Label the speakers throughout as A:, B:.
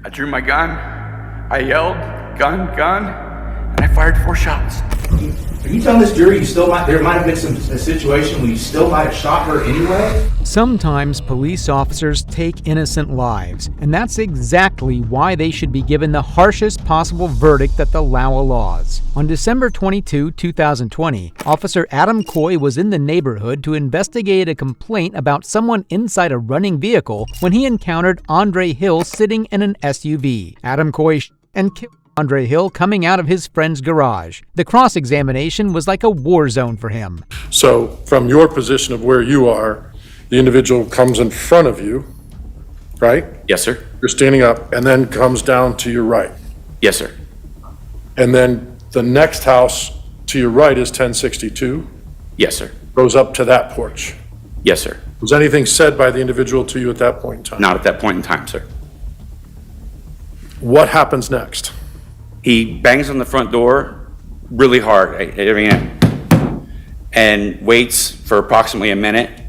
A: I drew my gun, I yelled, gun, gun, and I fired 4 shots.
B: Are you telling this jury there might have been a situation where you still might have shot her anyway?
C: Sometimes police officers take innocent lives, and that's exactly why they should be given the harshest possible verdict that the law allows. On December 22, 2020, Officer Adam Coy was in the neighborhood to investigate a complaint about someone inside a running vehicle when he encountered Andre Hill sitting in an SUV. Adam Coy and killed Andre Hill coming out of his friend's garage. The cross-examination was like a war zone for him.
D: So from your position of where you are, the individual comes in front of you, right?
A: Yes, sir.
D: You're standing up and then comes down to your right.
A: Yes, sir.
D: And then the next house to your right is 1062.
A: Yes, sir.
D: Goes up to that porch.
A: Yes, sir.
D: Was anything said by the individual to you at that point in time?
A: Not at that point in time, sir.
D: What happens next?
A: He bangs on the front door really hard, and waits for approximately a minute.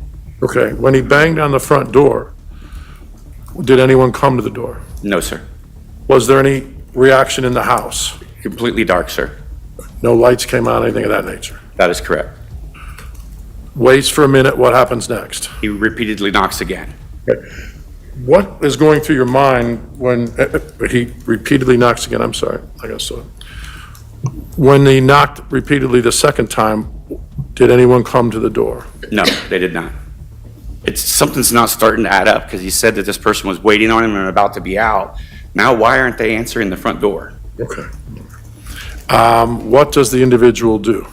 D: Okay, when he banged on the front door, did anyone come to the door?
A: No, sir.
D: Was there any reaction in the house?
A: Completely dark, sir.
D: No lights came on, anything of that nature?
A: That is correct.
D: Waits for a minute, what happens next?
A: He repeatedly knocks again.
D: Okay. What is going through your mind when he repeatedly knocks again? I'm sorry, I guess so. When he knocked repeatedly the second time, did anyone come to the door?
A: No, they did not. Something's not starting to add up because he said that this person was waiting on him and about to be out. Now, why aren't they answering the front door?
D: Okay. What does the individual do?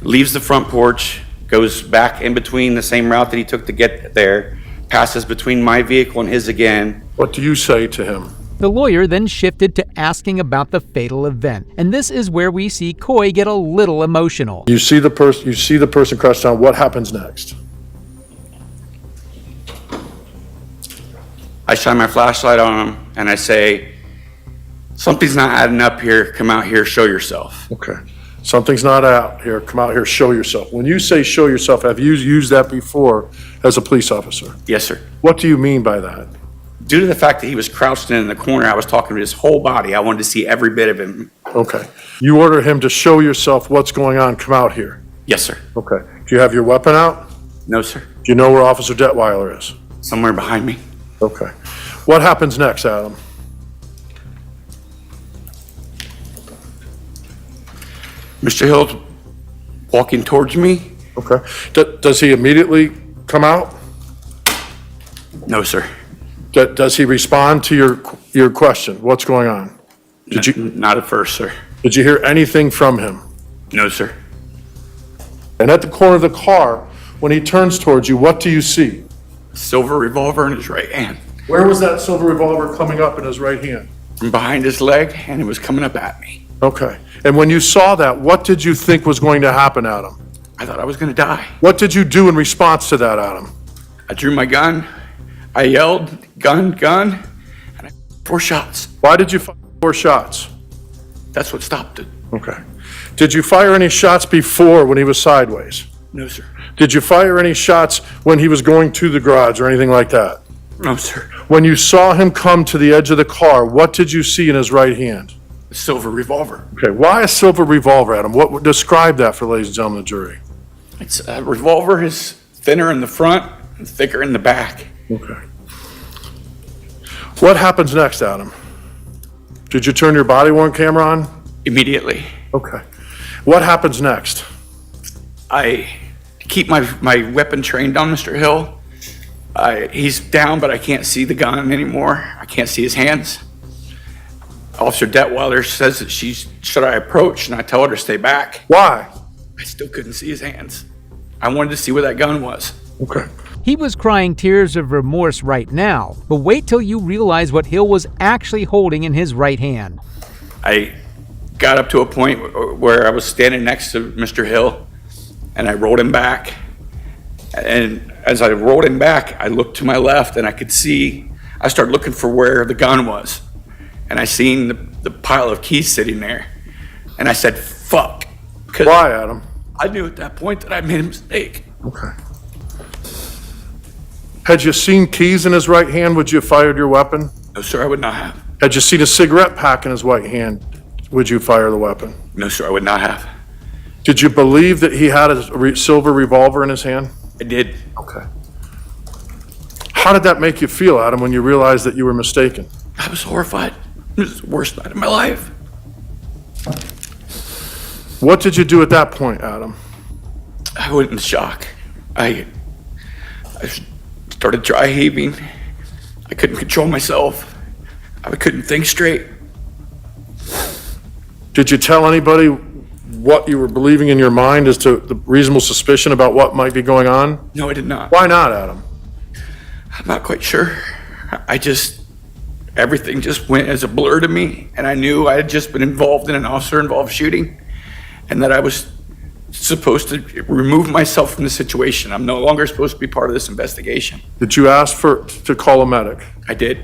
A: Leaves the front porch, goes back in between the same route that he took to get there, passes between my vehicle and his again.
D: What do you say to him?
C: The lawyer then shifted to asking about the fatal event, and this is where we see Coy get a little emotional.
D: You see the person crouched down, what happens next?
A: I shine my flashlight on him and I say, something's not adding up here, come out here, show yourself.
D: Okay. Something's not out here, come out here, show yourself. When you say show yourself, have you used that before as a police officer?
A: Yes, sir.
D: What do you mean by that?
A: Due to the fact that he was crouched in the corner, I was talking to his whole body. I wanted to see every bit of him.
D: Okay. You order him to show yourself what's going on, come out here.
A: Yes, sir.
D: Okay. Do you have your weapon out?
A: No, sir.
D: Do you know where Officer Detweiler is?
A: Somewhere behind me.
D: Okay. What happens next, Adam?
A: Mr. Hill's walking towards me.
D: Okay. Does he immediately come out?
A: No, sir.
D: Does he respond to your question? What's going on?
A: Not at first, sir.
D: Did you hear anything from him?
A: No, sir.
D: And at the corner of the car, when he turns towards you, what do you see?
A: Silver revolver in his right hand.
D: Where was that silver revolver coming up in his right hand?
A: From behind his leg, and it was coming up at me.
D: Okay. And when you saw that, what did you think was going to happen, Adam?
A: I thought I was going to die.
D: What did you do in response to that, Adam?
A: I drew my gun. I yelled, gun, gun, and I 4 shots.
D: Why did you fire 4 shots?
A: That's what stopped it.
D: Okay. Did you fire any shots before when he was sideways?
A: No, sir.
D: Did you fire any shots when he was going to the garage or anything like that?
A: No, sir.
D: When you saw him come to the edge of the car, what did you see in his right hand?
A: A silver revolver.
D: Okay, why a silver revolver, Adam? Describe that for ladies and gentlemen of the jury.
A: It's a revolver is thinner in the front and thicker in the back.
D: Okay. What happens next, Adam? Did you turn your body-worn camera on?
A: Immediately.
D: Okay. What happens next?
A: I keep my weapon trained on Mr. Hill. He's down, but I can't see the gun anymore. I can't see his hands. Officer Detweiler says that should I approach, and I tell her to stay back.
D: Why?
A: I still couldn't see his hands. I wanted to see where that gun was.
D: Okay.
C: He was crying tears of remorse right now, but wait till you realize what Hill was actually holding in his right hand.
A: I got up to a point where I was standing next to Mr. Hill, and I rolled him back. And as I rolled him back, I looked to my left, and I started looking for where the gun was. And I seen the pile of keys sitting there. And I said, fuck.
D: Why, Adam?
A: I knew at that point that I made a mistake.
D: Okay. Had you seen keys in his right hand, would you have fired your weapon?
A: No, sir, I would not have.
D: Had you seen a cigarette pack in his right hand, would you fire the weapon?
A: No, sir, I would not have.
D: Did you believe that he had a silver revolver in his hand?
A: I did.
D: Okay. How did that make you feel, Adam, when you realized that you were mistaken?
A: I was horrified. It was the worst night of my life.
D: What did you do at that point, Adam?
A: I went in shock. I started dry heaving. I couldn't control myself. I couldn't think straight.
D: Did you tell anybody what you were believing in your mind as to the reasonable suspicion about what might be going on?
A: No, I did not.
D: Why not, Adam?
A: I'm not quite sure. Everything just went as a blur to me, and I knew I had just been involved in an officer-involved shooting, and that I was supposed to remove myself from the situation. I'm no longer supposed to be part of this investigation.
D: Did you ask to call a medic?
A: I did.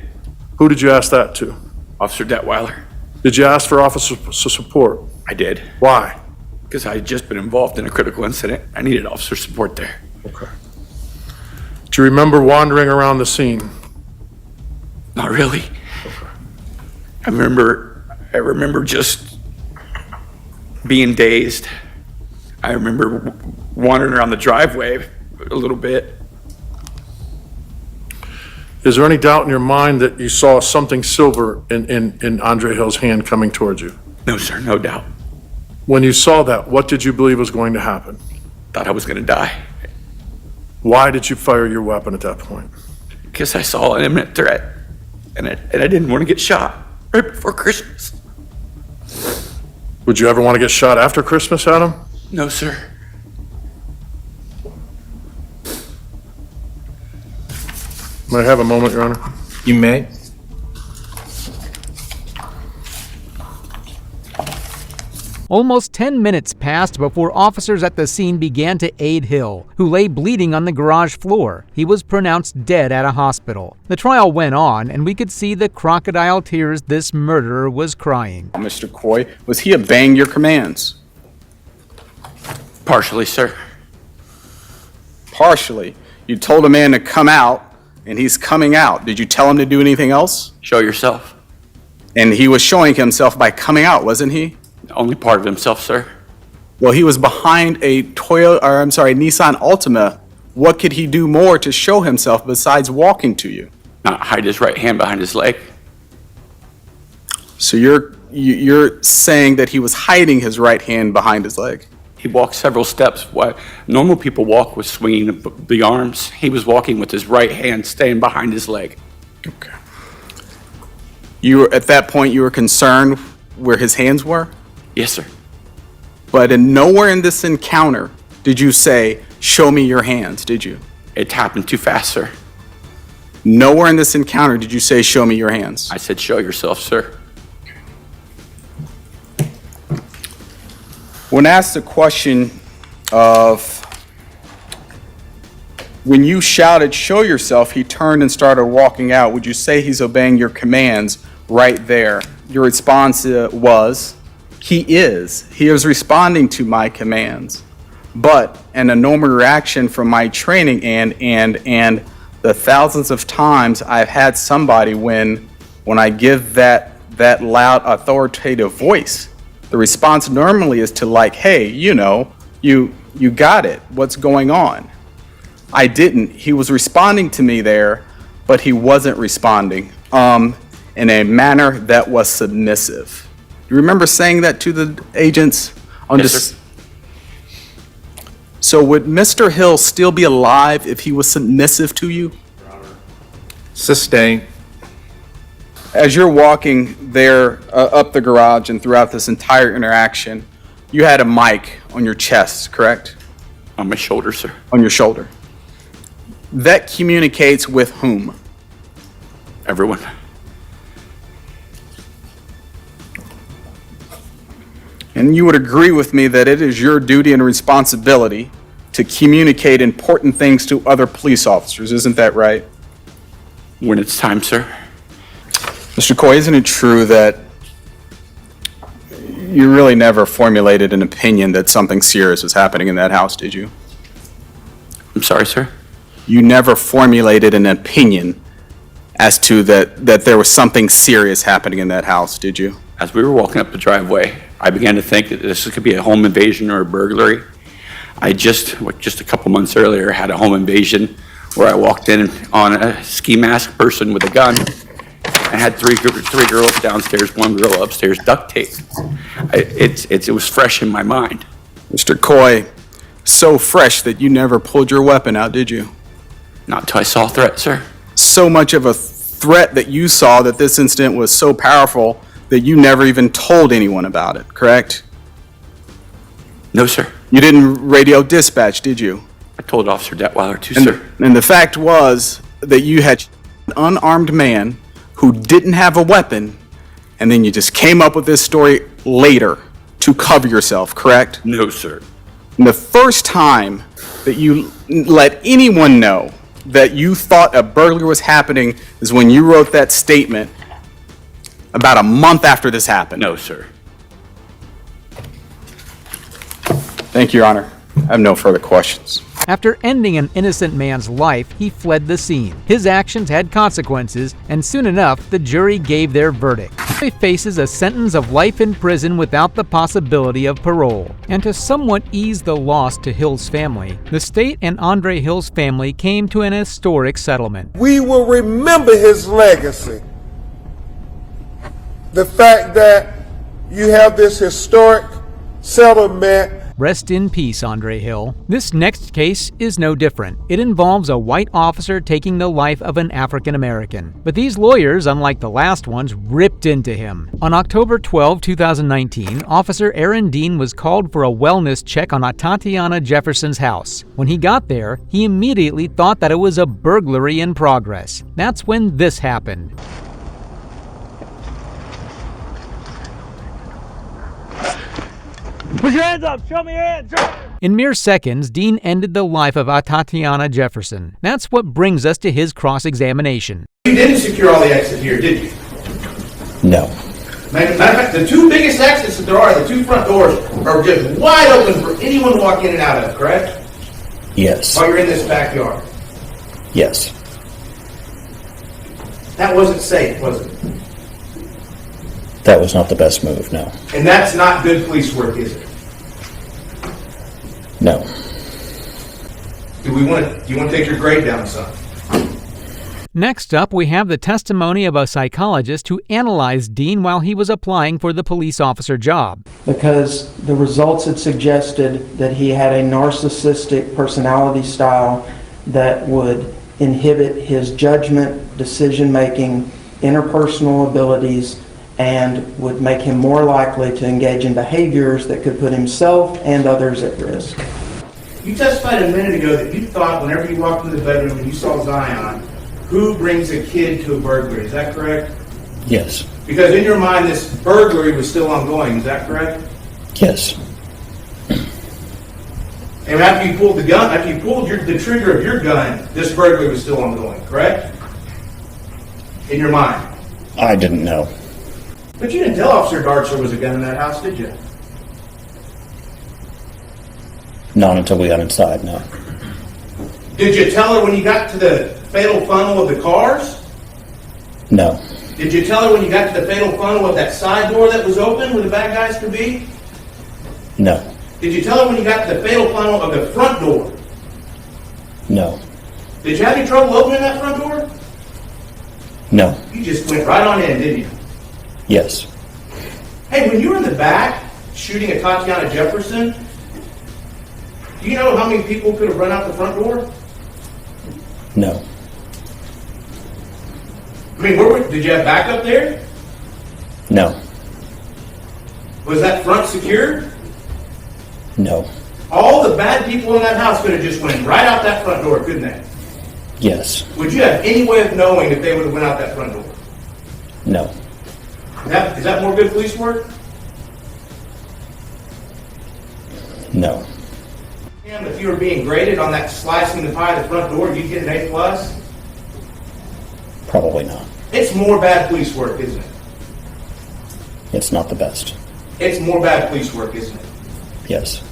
D: Who did you ask that to?
A: Officer Detweiler.
D: Did you ask for officer support?
A: I did.
D: Why?
A: Because I had just been involved in a critical incident. I needed officer support there.
D: Okay. Do you remember wandering around the scene?
A: Not really.
D: Okay.
A: I remember just being dazed. I remember wandering around the driveway a little bit.
D: Is there any doubt in your mind that you saw something silver in Andre Hill's hand coming towards you?
A: No, sir, no doubt.
D: When you saw that, what did you believe was going to happen?
A: Thought I was going to die.
D: Why did you fire your weapon at that point?
A: Because I saw an imminent threat, and I didn't want to get shot right before Christmas.
D: Would you ever want to get shot after Christmas, Adam?
A: No, sir.
D: May I have a moment, Your Honor?
E: You may.
C: Almost 10 minutes passed before officers at the scene began to aid Hill, who lay bleeding on the garage floor. He was pronounced dead at a hospital. The trial went on, and we could see the crocodile tears this murderer was crying.
E: Mr. Coy, was he obeying your commands?
A: Partially, sir.
E: Partially. You told a man to come out, and he's coming out. Did you tell him to do anything else?
A: Show yourself.
E: And he was showing himself by coming out, wasn't he?
A: Only part of himself, sir.
E: Well, he was behind a Nissan Altima. What could he do more to show himself besides walking to you?
A: Not hide his right hand behind his leg.
E: So you're saying that he was hiding his right hand behind his leg?
A: He walked several steps. Why normal people walk with swinging the arms. He was walking with his right hand staying behind his leg.
E: Okay. You were, at that point, you were concerned where his hands were?
A: Yes, sir.
E: But nowhere in this encounter did you say, "Show me your hands," did you?
A: It happened too fast, sir.
E: Nowhere in this encounter did you say, "Show me your hands."
A: I said, show yourself, sir.
E: When asked the question of when you shouted, "Show yourself," he turned and started walking out, would you say he's obeying your commands right there? Your response was, he is. He is responding to my commands. But, and a normal reaction from my training and the thousands of times I've had somebody when I give that loud authoritative voice, the response normally is to like, "Hey, you got it. What's going on?" I didn't. He was responding to me there, but he wasn't responding in a manner that was submissive. You remember saying that to the agents?
A: Yes, sir.
E: So would Mr. Hill still be alive if he was submissive to you?
F: Sustained.
E: As you're walking there up the garage and throughout this entire interaction, you had a mic on your chest, correct?
A: On my shoulder, sir.
E: On your shoulder. That communicates with whom?
A: Everyone.
E: And you would agree with me that it is your duty and responsibility to communicate important things to other police officers, isn't that right?
A: When it's time, sir.
E: Mr. Coy, isn't it true that you really never formulated an opinion that something serious was happening in that house, did you?
A: I'm sorry, sir.
E: You never formulated an opinion as to that there was something serious happening in that house, did you?
A: As we were walking up the driveway, I began to think that this could be a home invasion or a burglary. I just a couple months earlier, had a home invasion where I walked in on a ski mask person with a gun. I had three girls downstairs, one girl upstairs, duct tape. It was fresh in my mind.
E: Mr. Coy, so fresh that you never pulled your weapon out, did you?
A: Not till I saw a threat, sir.
E: So much of a threat that you saw that this incident was so powerful that you never even told anyone about it, correct?
A: No, sir.
E: You didn't radio dispatch, did you?
A: I told Officer Detweiler too, sir.
E: And the fact was that you had an unarmed man who didn't have a weapon, and then you just came up with this story later to cover yourself, correct?
A: No, sir.
E: And the first time that you let anyone know that you thought a burglary was happening is when you wrote that statement about a month after this happened.
A: No, sir.
E: Thank you, Your Honor. I have no further questions.
C: After ending an innocent man's life, he fled the scene. His actions had consequences, and soon enough, the jury gave their verdict. He faces a sentence of life in prison without the possibility of parole. And to somewhat ease the loss to Hill's family, the state and Andre Hill's family came to an historic settlement.
F: We will remember his legacy. The fact that you have this historic settlement.
C: Rest in peace, Andre Hill. This next case is no different. It involves a white officer taking the life of an African American. But these lawyers, unlike the last ones, ripped into him. On October 12, 2019, Officer Aaron Dean was called for a wellness check on Tatiana Jefferson's house. When he got there, he immediately thought that it was a burglary in progress. That's when this happened.
G: Put your hands up! Show me your hands!
C: In mere seconds, Dean ended the life of Tatiana Jefferson. That's what brings us to his cross-examination.
B: You didn't secure all the exits here, did you?
H: No.
B: Matter of fact, the two biggest exits that there are, the two front doors, are just wide open for anyone to walk in and out of, correct?
H: Yes.
B: While you're in this backyard.
H: Yes.
B: That wasn't safe, was it?
H: That was not the best move, no.
B: And that's not good police work, is it?
H: No.
B: Do you want to take your grade down some?
C: Next up, we have the testimony of a psychologist who analyzed Dean while he was applying for the police officer job.
I: Because the results had suggested that he had a narcissistic personality style that would inhibit his judgment, decision-making, interpersonal abilities, and would make him more likely to engage in behaviors that could put himself and others at risk.
B: You testified a minute ago that you thought whenever you walked into the bedroom and you saw Zion, who brings a kid to a burglary? Is that correct?
H: Yes.
B: Because in your mind, this burglary was still ongoing. Is that correct?
H: Yes.
B: And after you pulled the gun, after you pulled the trigger of your gun, this burglary was still ongoing, correct? In your mind.
H: I didn't know.
B: But you didn't tell Officer Darts there was a gun in that house, did you?
H: Not until we got inside, no.
B: Did you tell her when you got to the fatal funnel of the cars?
H: No.
B: Did you tell her when you got to the fatal funnel of that side door that was open where the bad guys could be?
H: No.
B: Did you tell her when you got to the fatal funnel of the front door?
H: No.
B: Did you have any trouble opening that front door?
H: No.
B: You just went right on in, didn't you?
H: Yes.
B: Hey, when you were in the back shooting at Tatiana Jefferson, do you know how many people could have run out the front door?
H: No.
B: I mean, did you have backup there?
H: No.
B: Was that front secured?
H: No.
B: All the bad people in that house could have just went right out that front door, couldn't they?
H: Yes.
B: Would you have any way of knowing if they would have went out that front door?
H: No.
B: Is that more good police work?
H: No.
B: And if you were being graded on that slicing the pie of the front door, you'd get an A+?
H: Probably not.
B: It's more bad police work, isn't it?
H: It's not the best.
B: It's more bad police work, isn't it?
H: Yes.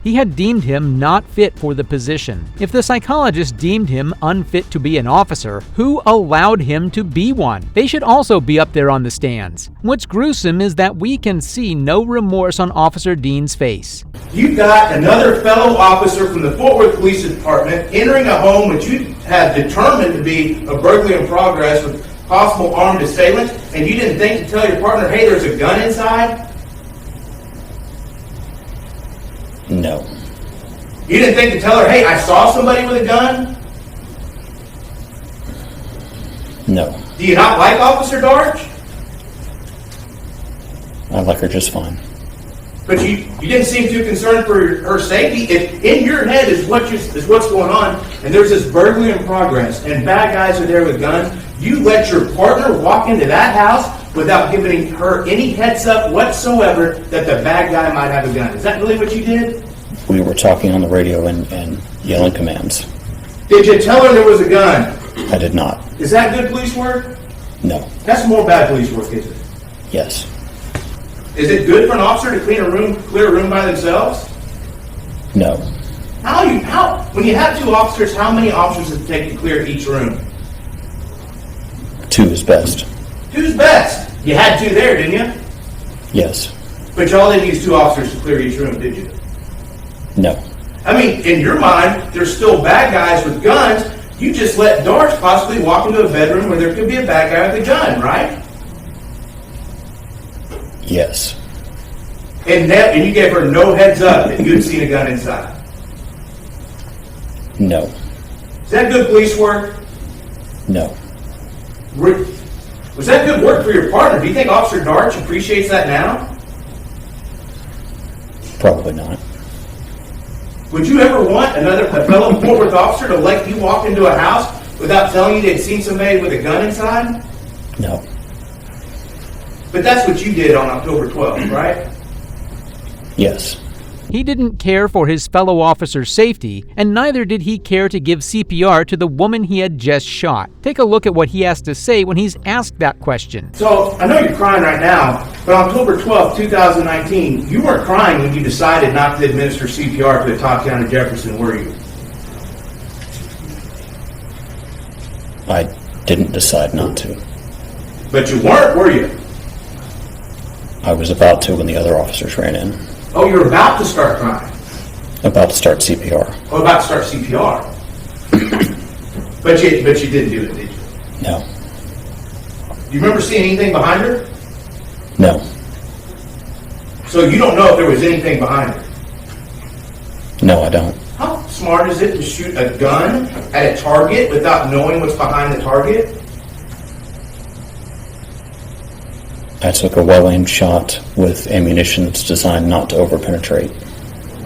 C: He had deemed him not fit for the position. If the psychologist deemed him unfit to be an officer, who allowed him to be one? They should also be up there on the stands. What's gruesome is that we can see no remorse on Officer Dean's face.
B: You got another fellow officer from the Fort Worth Police Department entering a home which you had determined to be a burglary in progress with possible armed assailants, and you didn't think to tell your partner, hey, there's a gun inside?
H: No.
B: You didn't think to tell her, hey, I saw somebody with a gun?
H: No.
B: Do you not like Officer Darch?
H: I like her just fine.
B: But you didn't seem too concerned for her safety. If in your head is what's going on, and there's this burglary in progress, and bad guys are there with guns, you let your partner walk into that house without giving her any heads up whatsoever that the bad guy might have a gun. Is that really what you did?
H: We were talking on the radio and yelling commands.
B: Did you tell her there was a gun?
H: I did not.
B: Is that good police work?
H: No.
B: That's more bad police work, isn't it?
H: Yes.
B: Is it good for an officer to clear a room by themselves?
H: No.
B: When you have two officers, how many officers does it take to clear each room?
H: 2 is best.
B: Who's best? You had two there, didn't you?
H: Yes.
B: But y'all didn't use 2 officers to clear each room, did you?
H: No.
B: I mean, in your mind, there's still bad guys with guns. You just let Darch possibly walk into a bedroom where there could be a bad guy with a gun, right?
H: Yes.
B: And you gave her no heads up that you had seen a gun inside.
H: No.
B: Is that good police work?
H: No.
B: Was that good work for your partner? Do you think Officer Darch appreciates that now?
H: Probably not.
B: Would you ever want a fellow Fort Worth officer to let you walk into a house without telling you they'd seen somebody with a gun inside?
H: No.
B: But that's what you did on October 12th, right?
H: Yes.
C: He didn't care for his fellow officer's safety, and neither did he care to give CPR to the woman he had just shot. Take a look at what he has to say when he's asked that question.
B: So, I know you're crying right now, but on October 12th, 2019, you weren't crying when you decided not to administer CPR to Tatiana Jefferson, were you?
H: I didn't decide not to.
B: But you weren't, were you?
H: I was about to when the other officers ran in.
B: Oh, you're about to start crying.
H: About to start CPR.
B: Oh, about to start CPR. But you didn't do it, did you?
H: No.
B: You remember seeing anything behind her?
H: No.
B: So you don't know if there was anything behind her?
H: No, I don't.
B: How smart is it to shoot a gun at a target without knowing what's behind the target?
H: I took a well-aimed shot with ammunition that's designed not to overpenetrate.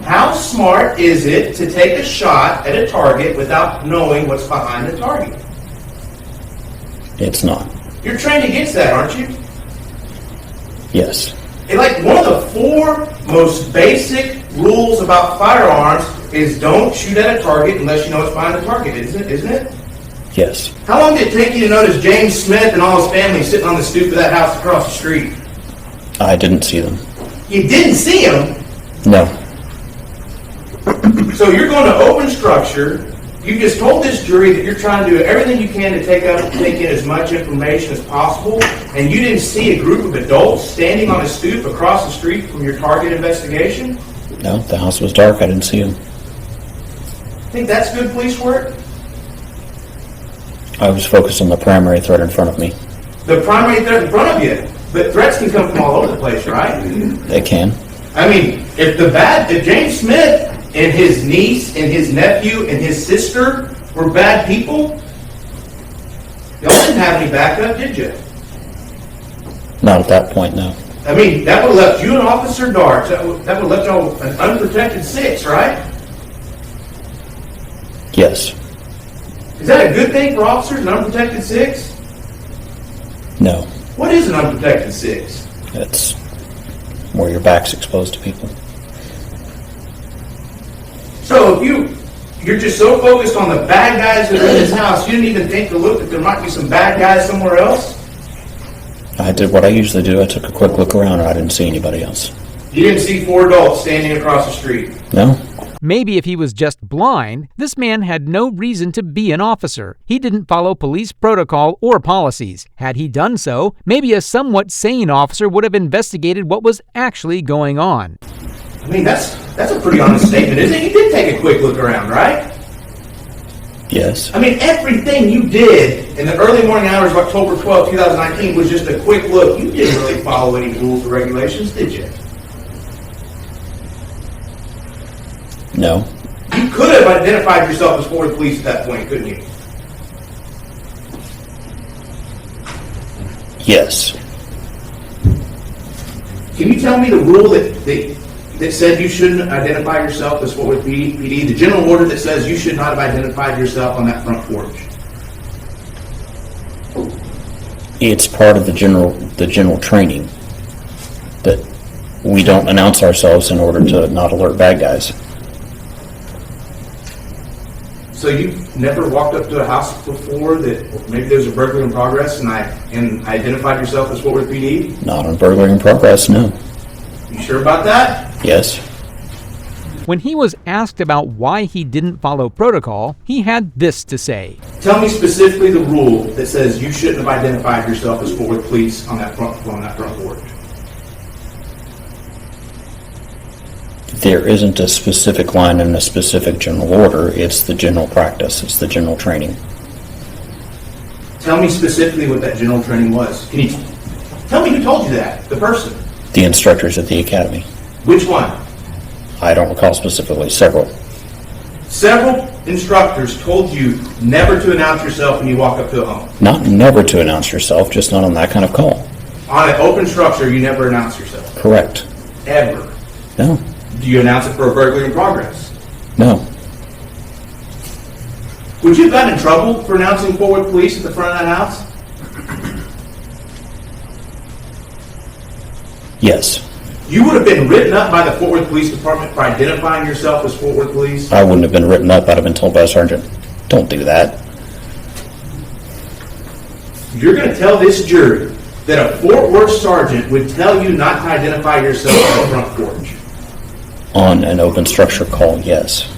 B: How smart is it to take a shot at a target without knowing what's behind the target?
H: It's not.
B: You're trained against that, aren't you?
H: Yes.
B: And like one of the 4 most basic rules about firearms is don't shoot at a target unless you know what's behind the target, isn't it?
H: Yes.
B: How long did it take you to notice James Smith and all his family sitting on the stoop of that house across the street?
H: I didn't see them.
B: You didn't see them?
H: No.
B: So you're going to open structure. You just told this jury that you're trying to do everything you can to take in as much information as possible, and you didn't see a group of adults standing on a stoop across the street from your target investigation?
H: No, the house was dark. I didn't see them.
B: Think that's good police work?
H: I was focused on the primary threat in front of me.
B: The primary threat in front of you. But threats can come from all over the place, right?
H: They can.
B: I mean, if James Smith and his niece and his nephew and his sister were bad people, y'all didn't have any backup, did you?
H: Not at that point, no.
B: I mean, that would have left you and Officer Darch. That would have left y'all an unprotected 6, right?
H: Yes.
B: Is that a good thing for officers, an unprotected 6?
H: No.
B: What is an unprotected 6?
H: It's where your back's exposed to people.
B: So if you're just so focused on the bad guys that are in this house, you didn't even think to look that there might be some bad guys somewhere else?
H: I did what I usually do. I took a quick look around and I didn't see anybody else.
B: You didn't see 4 adults standing across the street?
H: No.
C: Maybe if he was just blind, this man had no reason to be an officer. He didn't follow police protocol or policies. Had he done so, maybe a somewhat sane officer would have investigated what was actually going on.
B: I mean, that's a pretty honest statement, isn't it? You did take a quick look around, right?
H: Yes.
B: I mean, everything you did in the early morning hours of October 12, 2019 was just a quick look. You didn't really follow any rules or regulations, did you?
H: No.
B: You could have identified yourself as forward police at that point, couldn't you?
H: Yes.
B: Can you tell me the rule that said you shouldn't identify yourself as forward PD? The general order that says you should not have identified yourself on that front porch?
H: It's part of the general training that we don't announce ourselves in order to not alert bad guys.
B: So you've never walked up to a house before that maybe there's a burglary in progress and identified yourself as forward PD?
H: Not on burglary in progress, no.
B: You sure about that?
H: Yes.
C: When he was asked about why he didn't follow protocol, he had this to say.
B: Tell me specifically the rule that says you shouldn't have identified yourself as forward police on that front porch.
H: There isn't a specific line in a specific general order. It's the general practice. It's the general training.
B: Tell me specifically what that general training was. Can you tell me who told you that? The person.
H: The instructors at the academy.
B: Which one?
H: I don't recall specifically. Several.
B: Several instructors told you never to announce yourself when you walk up to a home.
H: Not never to announce yourself, just not on that kind of call.
B: On an open structure, you never announce yourself.
H: Correct.
B: Ever.
H: No.
B: Do you announce it for a burglary in progress?
H: No.
B: Would you have gotten in trouble for announcing forward police at the front of that house?
H: Yes.
B: You would have been written up by the Fort Worth Police Department for identifying yourself as Fort Worth Police?
H: I wouldn't have been written up. I'd have been told by a sergeant, don't do that.
B: You're going to tell this jury that a Fort Worth sergeant would tell you not to identify yourself on the front porch?
H: On an open structure call, yes.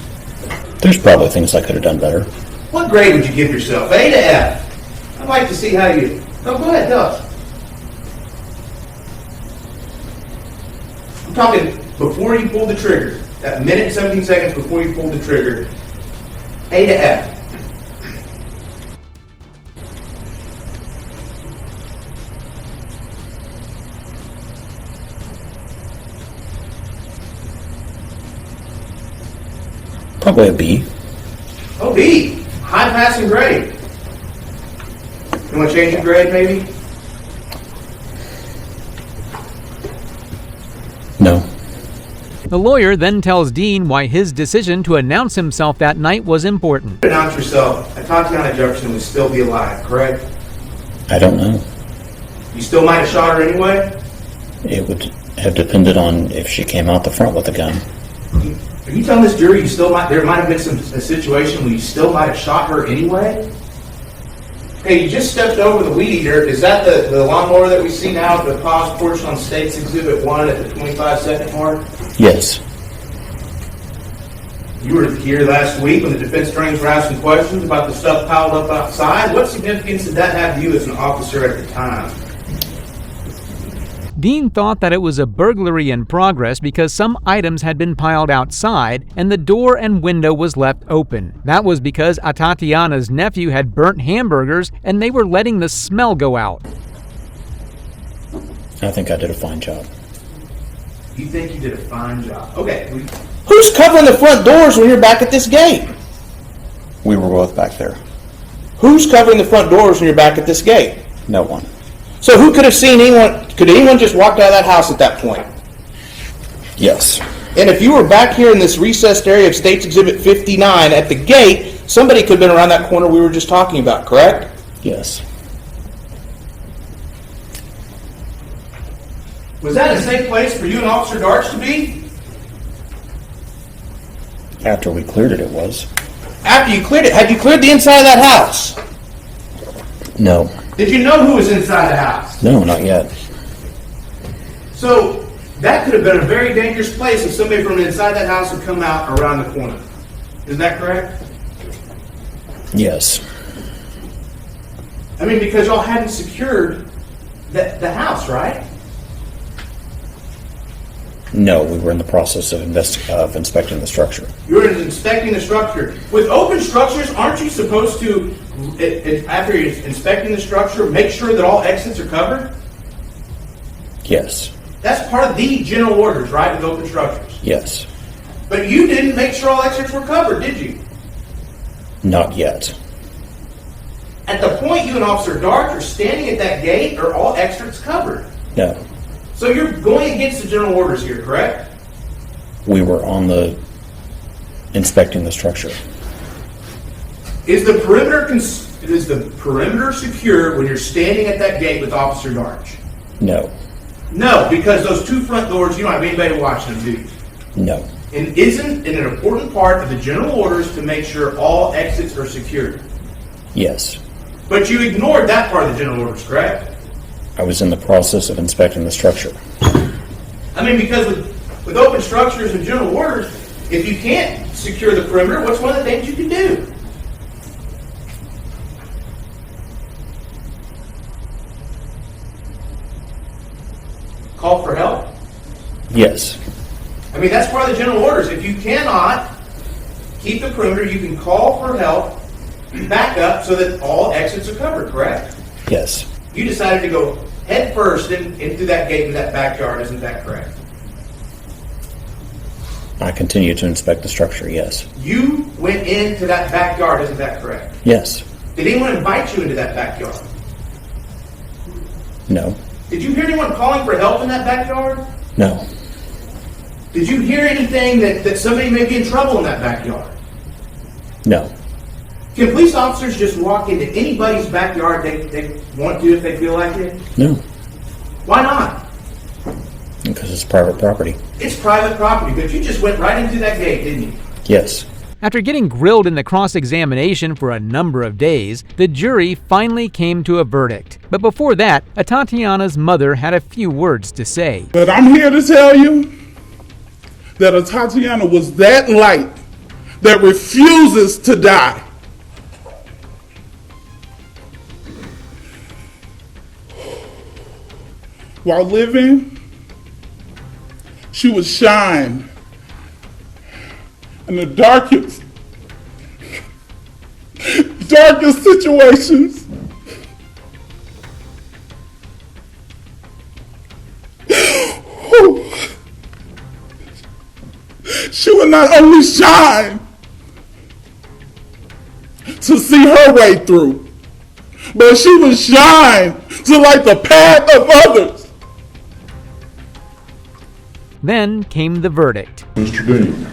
H: There's probably things I could have done better.
B: What grade would you give yourself? A to F? I'd like to see how you... No, go ahead, tell us. I'm talking before you pulled the trigger. That minute and 17 seconds before you pulled the trigger. A to F.
H: Probably a B.
B: Oh, B. High passing grade. You want to change your grade, maybe?
H: No.
C: The lawyer then tells Dean why his decision to announce himself that night was important.
B: Announce yourself. Tatiana Jefferson would still be alive, correct?
H: I don't know.
B: You still might have shot her anyway?
H: It would have depended on if she came out the front with a gun.
B: Are you telling this jury there might have been a situation where you still might have shot her anyway? Okay, you just stepped over the weed eater. Is that the lawnmower that we see now at the pause portion on State's Exhibit 1 at the 25-second mark?
H: Yes.
B: You were here last week when the defense attorneys were asking questions about the stuff piled up outside. What significance did that have to you as an officer at the time?
C: Dean thought that it was a burglary in progress because some items had been piled outside and the door and window was left open. That was because Tatiana's nephew had burnt hamburgers and they were letting the smell go out.
H: I think I did a fine job.
B: You think you did a fine job. Okay.
G: Who's covering the front doors when you're back at this gate?
H: We were both back there.
G: Who's covering the front doors when you're back at this gate?
H: No one.
G: So who could have seen anyone? Could anyone just walked out of that house at that point?
H: Yes.
G: And if you were back here in this recessed area of State's Exhibit 59 at the gate, somebody could have been around that corner we were just talking about, correct?
H: Yes.
B: Was that a safe place for you and Officer Darch to be?
H: After we cleared it, it was.
G: After you cleared it, had you cleared the inside of that house?
H: No.
B: Did you know who was inside the house?
H: No, not yet.
B: So, That could have been a very dangerous place if somebody from inside that house had come out around the corner. Is that correct?
H: Yes.
B: I mean, because y'all hadn't secured the house, right?
H: No, we were in the process of inspecting the structure.
B: You were inspecting the structure. With open structures, aren't you supposed to, after you're inspecting the structure, make sure that all exits are covered?
H: Yes.
B: That's part of the general orders, right, with open structures?
H: Yes.
B: But you didn't make sure all exits were covered, did you?
H: Not yet.
B: At the point you and Officer Dart are standing at that gate, are all exits covered?
H: No.
B: So you're going against the general orders here, correct?
H: We were on the inspecting the structure.
B: Is the perimeter secure when you're standing at that gate with Officer Darch?
H: No.
B: No, because those two front doors, you don't have anybody watching them, do you?
H: No.
B: And isn't it an important part of the general orders to make sure all exits are secured?
H: Yes.
B: But you ignored that part of the general orders, correct?
H: I was in the process of inspecting the structure.
B: I mean, because with open structures and general orders, if you can't secure the perimeter, what's one of the things you can do? Call for help?
H: Yes.
B: I mean, that's part of the general orders. If you cannot keep the perimeter, you can call for help, back up so that all exits are covered, correct?
H: Yes.
B: You decided to go head first into that gate in that backyard, isn't that correct?
H: I continue to inspect the structure, yes.
B: You went into that backyard, isn't that correct?
H: Yes.
B: Did anyone invite you into that backyard?
H: No.
B: Did you hear anyone calling for help in that backyard?
H: No.
B: Did you hear anything that somebody may be in trouble in that backyard?
H: No.
B: Can police officers just walk into anybody's backyard they want to if they feel like it?
H: No.
B: Why not?
H: Because it's private property.
B: It's private property, but you just went right into that gate, didn't you?
H: Yes.
C: After getting grilled in the cross-examination for a number of days, the jury finally came to a verdict. But before that, Tatiana's mother had a few words to say.
F: But I'm here to tell you that Tatiana was that light that refuses to die. While living, she would shine in the darkest situations. She would not only shine to see her way through, but she would shine to light the path of others.
C: Then came the verdict.
J: Mr. Dean.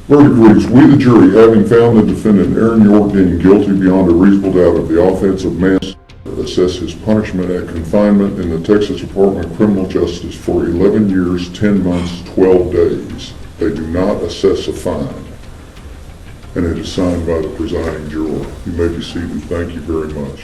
J: Verdict reads, we the jury, having found the defendant Aaron York Dean guilty beyond a reasonable doubt of the offense of manslaughter, assess his punishment at confinement in the Texas Department of Criminal Justice for 11 years, 10 months, 12 days. They do not assess a fine. And it is signed by the presiding juror. You may be seated. Thank you very much.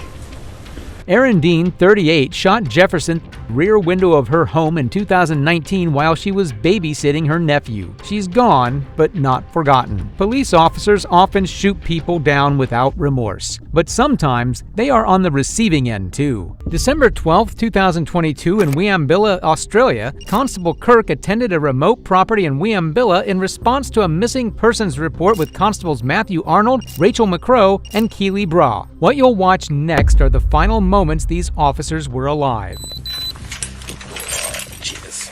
C: Erin Dean, 38, shot Jefferson through the rear window of her home in 2019 while she was babysitting her nephew. She's gone, but not forgotten. Police officers often shoot people down without remorse, but sometimes they are on the receiving end too. December 12, 2022 in Weambilla, Australia, Constable Kirk attended a remote property in Weambilla in response to a missing persons report with Constables Matthew Arnold, Rachel McCrow, and Keely Bra. What you'll watch next are the final moments these officers were alive.
E: Cheers.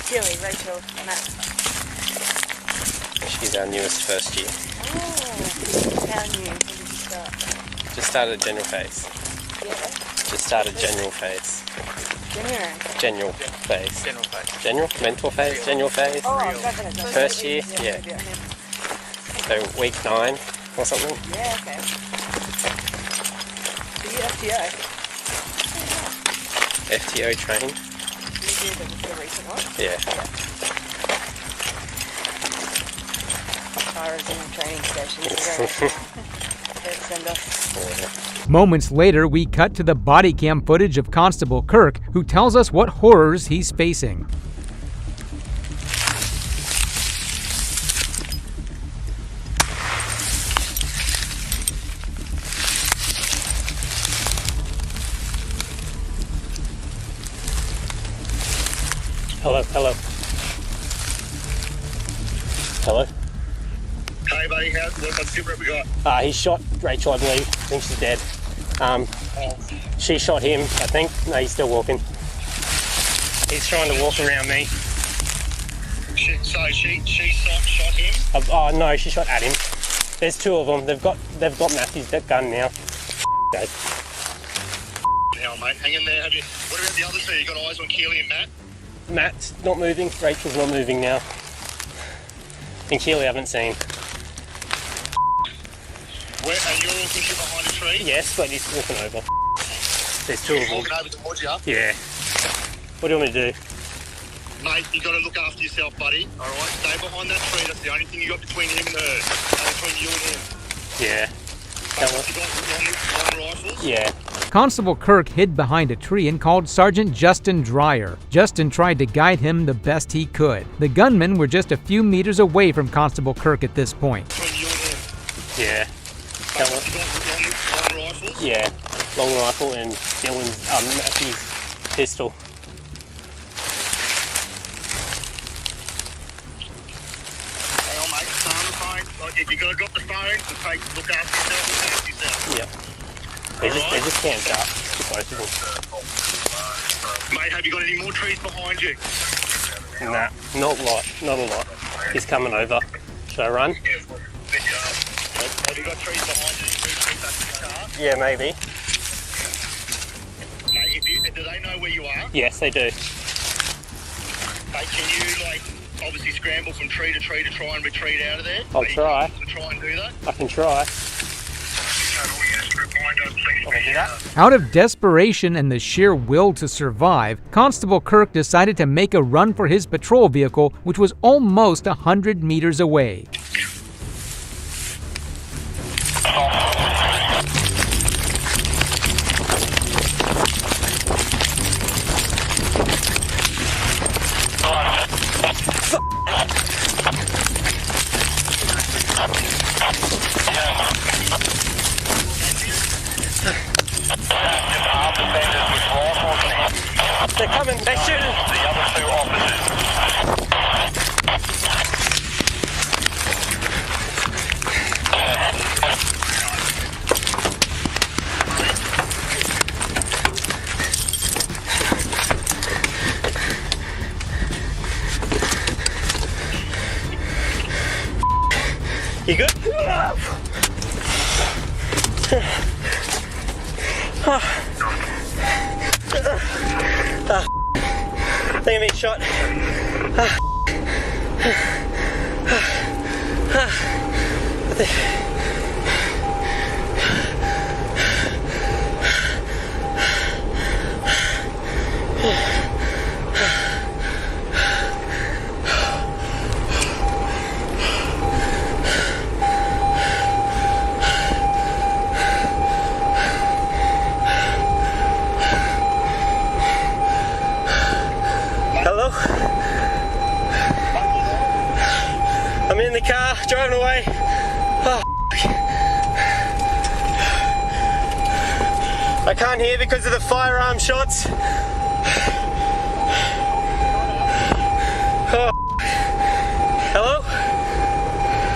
K: Keely, Rachel, Matt.
L: She's our newest first year.
K: Oh, how new? When did you start?
L: Just started general phase.
K: Yeah.
L: Just started general phase.
K: General
L: phase. General? Mental phase? General phase?
K: Oh, I've got that.
L: First year? Yeah. So week 9 or something?
K: Yeah, okay. So you FTO?
L: FTO training.
K: You did the recent one?
L: Yeah.
K: Tyra's in the training station. They'd send us.
C: Moments later, we cut to the body cam footage of Constable Kirk, who tells us what horrors he's facing.
L: Hello. Hello.
M: Hey buddy, what's the we got?
L: He shot Rachel, I believe. I think she's dead. She shot him, I think. No, he's still walking. He's trying to walk around me.
M: She shot him?
L: Oh no, she shot at him. There's two of them. They've got Matthew's gun now. Okay.
M: Now, mate, hang in there. What about the other two? You got eyes on Keely and Matt?
L: Matt's not moving. Rachel's not moving now. And Keely I haven't seen.
M: Where, and you're all pushing behind a tree?
L: Yes, but he's walking over. There's two of them.
M: Walking over towards you?
L: Yeah. What do you want me to do?
M: Mate, you got to look after yourself, buddy. All right, stay behind that tree. That's the only thing you got between him and her. Between you and him.
L: Yeah.
M: You got long rifles?
L: Yeah.
C: Constable Kirk hid behind a tree and called Sergeant Justin Dreyer. Justin tried to guide him the best he could. The gunmen were just a few meters away from Constable Kirk at this point.
M: Between you and him.
L: Yeah.
M: You got long rifles?
L: Yeah. Long rifle and Dylan's Matthew's pistol.
M: Hang on, mate. Stay on the phone. Like, if you got to drop the phone, look after yourself.
L: Yep. They just camped up, both of them.
M: Mate, have you got any more trees behind you?
L: Nah, not a lot. He's coming over. Should I run?
M: Have you got trees behind you? You move back to the car?
L: Yeah, maybe.
M: Mate, do they know where you are?
L: Yes, they do.
M: Hey, can you, obviously scramble from tree to try and retreat out of there?
L: I'll try.
M: To try and do that?
L: I can try.
C: Out of desperation and the sheer will to survive, Constable Kirk decided to make a run for his patrol vehicle, which was almost 100 meters away.
L: They're coming, they're shooting.
M: The other two officers.
L: You good? I think I'm being shot. Hello? I'm in the car, driving away. Oh, I can't hear because of the firearm shots. Oh. Hello?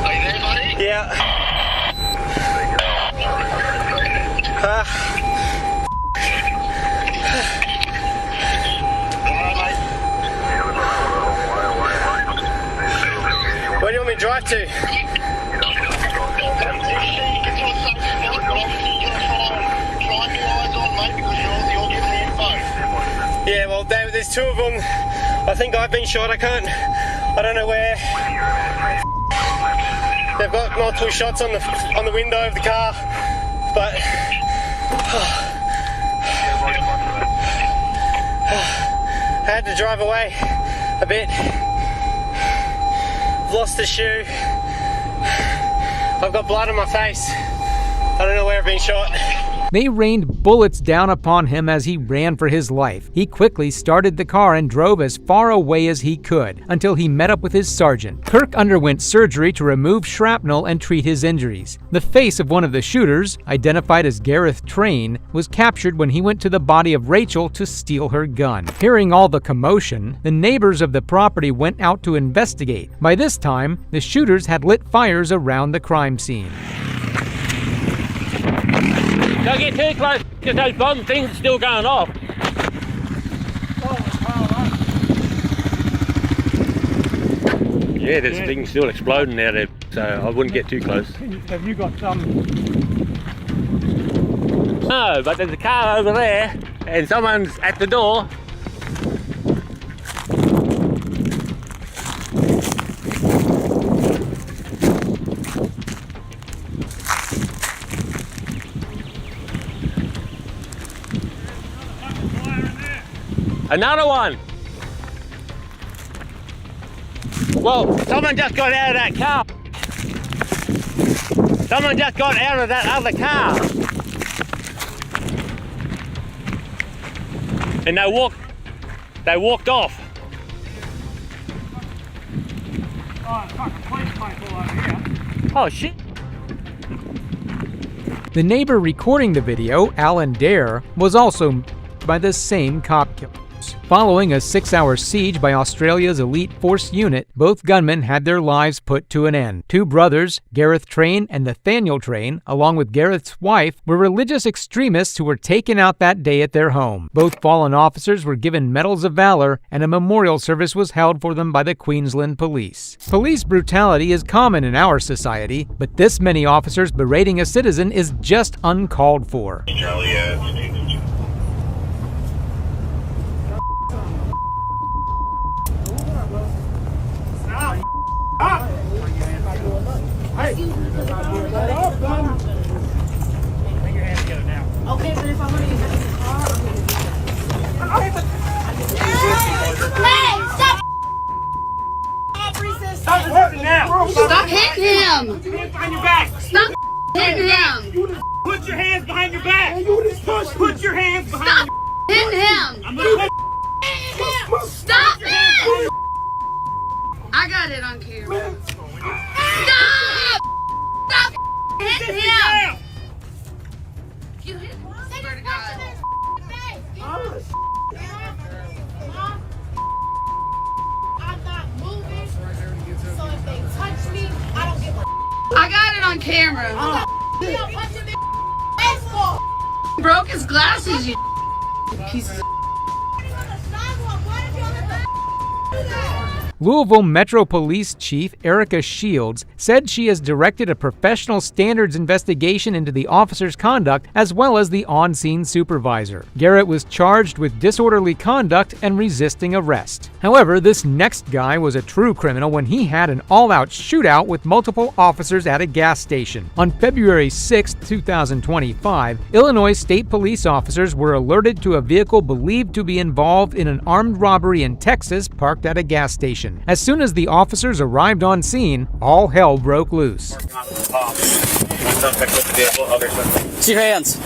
M: Are you there, buddy?
L: Yeah. Where do you want me to drive to? Yeah, well, there's two of them. I think I've been shot. I don't know where. They've got multiple shots on the window of the car, but drive away a bit. I've lost the shoe. I've got blood on my face. I don't know where I've been shot.
C: They rained bullets down upon him as he ran for his life. He quickly started the car and drove as far away as he could until he met up with his sergeant. Kirk underwent surgery to remove shrapnel and treat his injuries. The face of one of the shooters, identified as Gareth Train, was captured when he went to the body of Rachel to steal her gun. Hearing all the commotion, the neighbors of the property went out to investigate. By this time, the shooters had lit fires around the crime scene.
L: Don't get too close because those bomb things are still going off. Yeah, there's things still exploding out there, so I wouldn't get too close.
N: Have you got some?
L: No, but there's a car over there and someone's at the door. Another one! Well, someone just got out of that car. Someone just got out of that other car. And they walked off.
N: Oh, fucking police plate all over here.
L: Oh shit.
C: The neighbor recording the video, Alan Dare, was also by the same cop killers. Following a 6-hour siege by Australia's elite force unit, both gunmen had their lives put to an end. Two brothers, Gareth Train and Nathaniel Train, along with Gareth's wife, were religious extremists who were taken out that day at their home. Both fallen officers were given medals of valor, and a memorial service was held for them by the Queensland Police. Police brutality is common in our society, but this many officers berating a citizen is just uncalled for.
M: Charlie,
K: Okay, but if I want to use the car, hey, stop!
N: Stop hurting now!
K: Stop hitting him!
N: Put your hands behind your back!
K: Stop hitting him!
N: Put your hands behind your back! Put your hands behind
K: Stop hitting him!
N: I'm gonna
K: Stop it! I got it on camera. Stop! Stop hitting him! You hit him. Swear to God. I'm not moving, so if they touch me, I don't give a. I got it on camera. Broke his glasses, you pieces of.
C: Louisville Metro Police Chief Erica Shields said she has directed a professional standards investigation into the officer's conduct as well as the on-scene supervisor. Garrett was charged with disorderly conduct and resisting arrest. However, this next guy was a true criminal when he had an all-out shootout with multiple officers at a gas station. On February 6, 2025, Illinois State Police officers were alerted to a vehicle believed to be involved in an armed robbery in Texas parked at a gas station. As soon as the officers arrived on scene, all hell broke loose.
H: See your hands.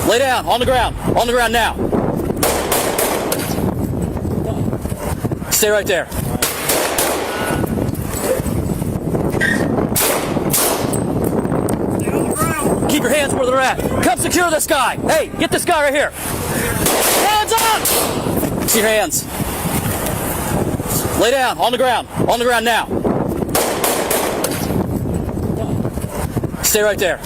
H: Lay down, on the ground now. Stay right there. Keep your hands where they're at. Come secure this guy. Hey, get this guy right here. Hands up! See your hands. Lay down, on the ground now. Stay right there.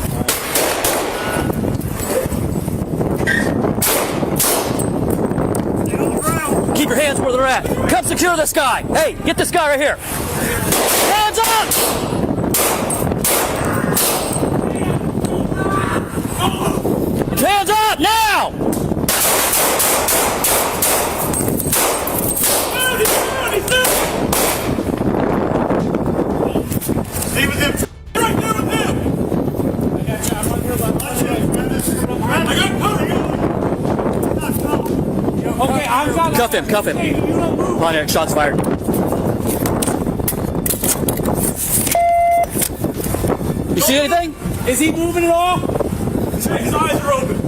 H: Keep your hands where they're at. Come secure this guy. Hey, get this guy right here. Hands up! Hands up now!
M: Stay with him. Right there with him. I got cover.
N: Okay, I'm
H: Cuff him, cuff him. Pontiac, shots fired. You see anything?
N: Is he moving at all? His eyes are open.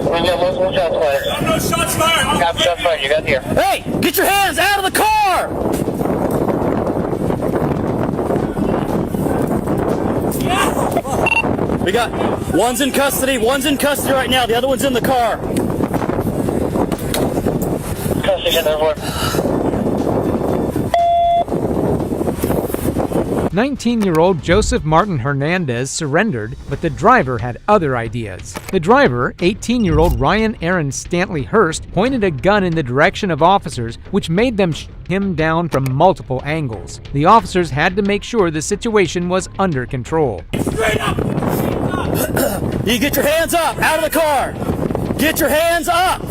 M: We got multiple shots fired.
N: No shots fired.
M: Got shots fired. You got here.
H: Hey, get your hands out of the car! We got one's in custody right now. The other one's in the car.
M: Custody, number
C: 19-year-old Joseph Martin Hernandez surrendered, but the driver had other ideas. The driver, 18-year-old Ryan Aaron Stanley Hurst, pointed a gun in the direction of officers, which made them shoot him down from multiple angles. The officers had to make sure the situation was under control.
N: Straight up!
H: You get your hands up, out of the car. Get your hands up.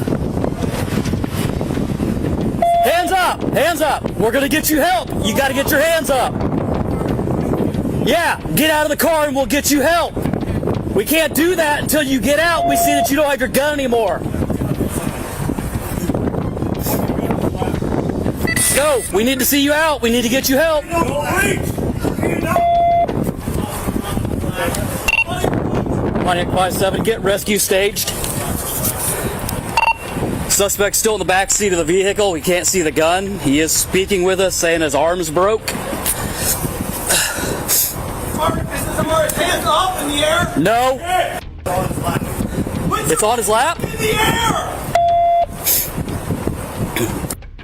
H: Hands up, hands up. We're gonna get you help. You gotta get your hands up. Yeah, get out of the car and we'll get you help. We can't do that until you get out. We see that you don't have your gun anymore. Go, we need to see you out. We need to get you help. Pontiac 57, get rescue staged. Suspect still in the back seat of the vehicle. We can't see the gun. He is speaking with us, saying his arm's broke.
N: His hands up in the air.
H: No. It's on his lap.
N: In the air.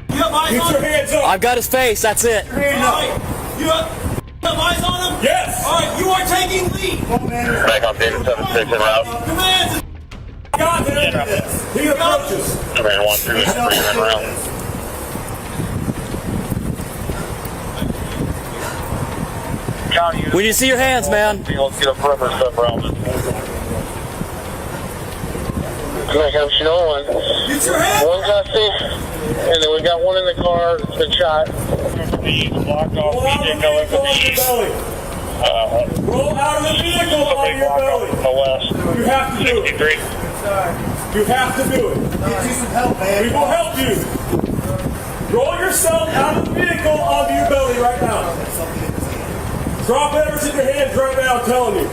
N: You have eyes on him? Hands up.
H: I've got his face. That's it.
N: You have eyes on him? Yes. All right, you are taking lead.
M: Back on David 76 en route.
N: Commands. God, he approaches.
M: Command 1, 2, 3 en route.
H: We need to see your hands, man.
M: Let's get a perimeter stuff around it. Okay, I'm showing one.
N: Get your hands.
M: One got safe, and then we got one in the car that's been shot. Blocked off vehicle in the east.
N: Roll out of the vehicle on your belly.
M: The west.
N: You have to do it.
M: 63.
N: You have to do it. Get you some help, man. We will help you. Roll yourself out of the vehicle onto your belly right now. Drop whatever's in your hands right now, I'm telling you.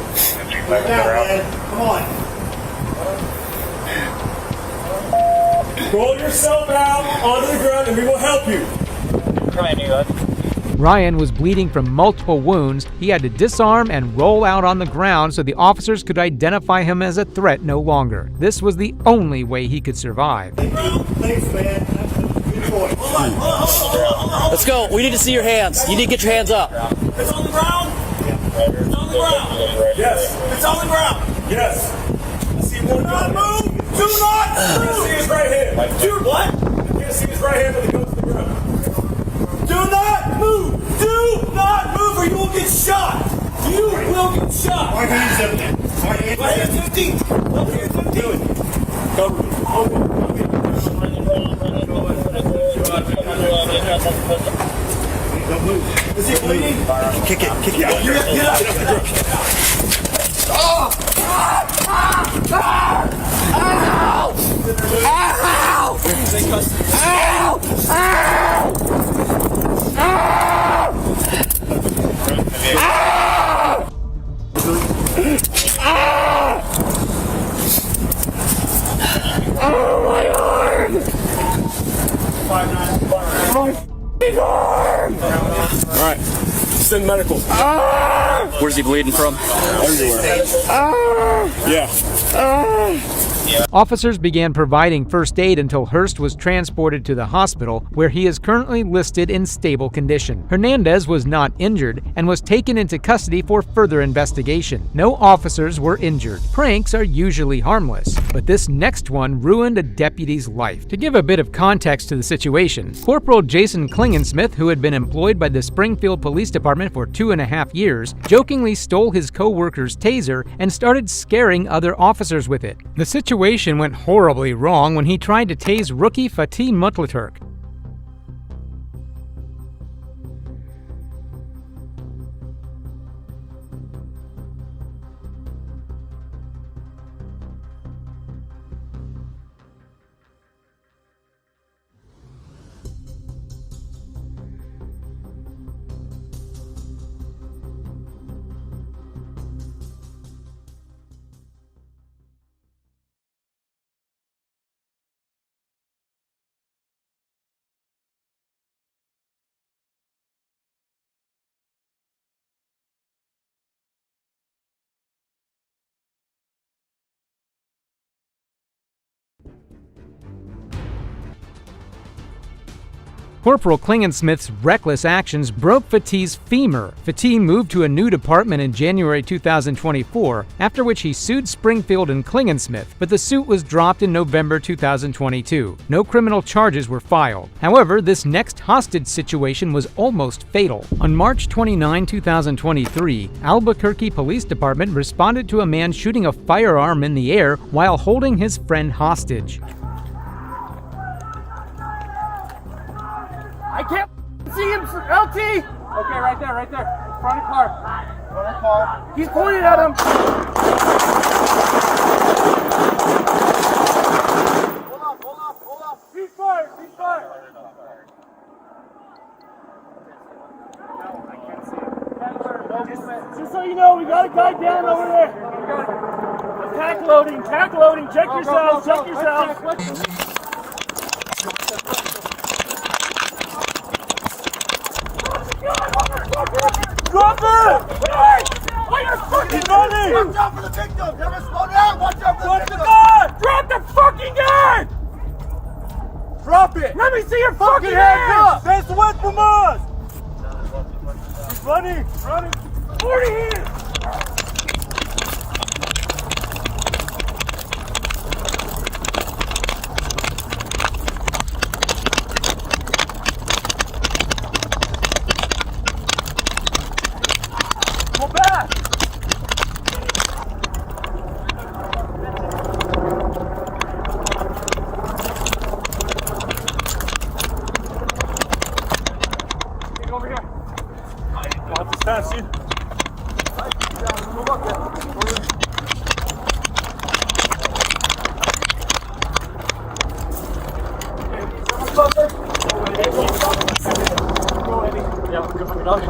M: Right now, man.
N: Come on. Roll yourself out onto the ground and we will help you.
M: Come in, you guys.
C: Ryan was bleeding from multiple wounds. He had to disarm and roll out on the ground so the officers could identify him as a threat no longer. This was the only way he could survive.
N: Thanks, man. Good boy. Hold on.
H: Let's go. We need to see your hands. You need to get your hands up.
N: It's on the ground? It's on the ground. Yes. It's on the ground. Yes. I see one. Do not move. Do not move. I can't see his right hand. Dude, what? I can't see his right hand when it goes to the ground. Do not move. Do not move or you will get shot. You will get shot. My hand's empty. My hand's empty. My hand's empty. Cover me. Don't move. Is he bleeding? Kick it. Get up. Oh! My arm! All right, send medical.
H: Where's he bleeding from?
N: Everywhere. Yeah.
C: Officers began providing first aid until Hurst was transported to the hospital, where he is currently listed in stable condition. Hernandez was not injured and was taken into custody for further investigation. No officers were injured. Pranks are usually harmless, but this next one ruined a deputy's life. To give a bit of context to the situation, Corporal Jason Klingensmith, who had been employed by the Springfield Police Department for 2.5 years, jokingly stole his co-worker's taser and started scaring other officers with it. The situation went horribly wrong when he tried to tase rookie Fatih Mutlaturk. Corporal Klingensmith's reckless actions broke Fatih's femur. Fatih moved to a new department in January 2024, after which he sued Springfield and Klingensmith, but the suit was dropped in November 2022. No criminal charges were filed. However, this next hostage situation was almost fatal. On March 29, 2023, Albuquerque Police Department responded to a man shooting a firearm in the air while holding his friend hostage.
N: I can't see him, LT! Okay, right there. Front of car. He's pointing at him. Hold up. He's fired. No, I can't see him. Just so you know, we got a guy down over there. Tack loading. Check yourselves. Drop it! He's running! Watch out for the victim! Never slow down! Watch out for the victim! Drop the fucking gun! Drop it! Let me see your fucking hands up! That's away from us! He's running! 40 here! Go back! Take over here. Watch this time, see? Move up there. Go, Eddie. Yeah, good for your dog.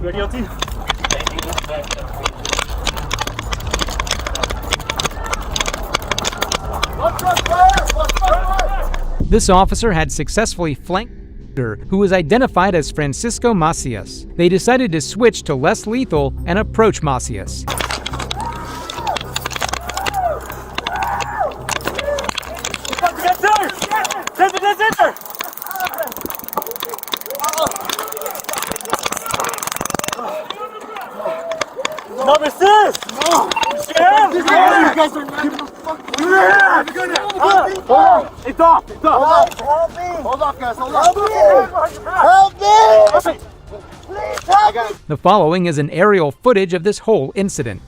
N: Ready, LT?
C: This officer had successfully flanked who was identified as Francisco Macias. They decided to switch to less lethal and approach Macias.
N: No, resist! No! You guys are not gonna fuck with me! It's off! Help me! Hold off, guys, hold off! Help me! Please help me!
C: The following is an aerial footage of this whole incident.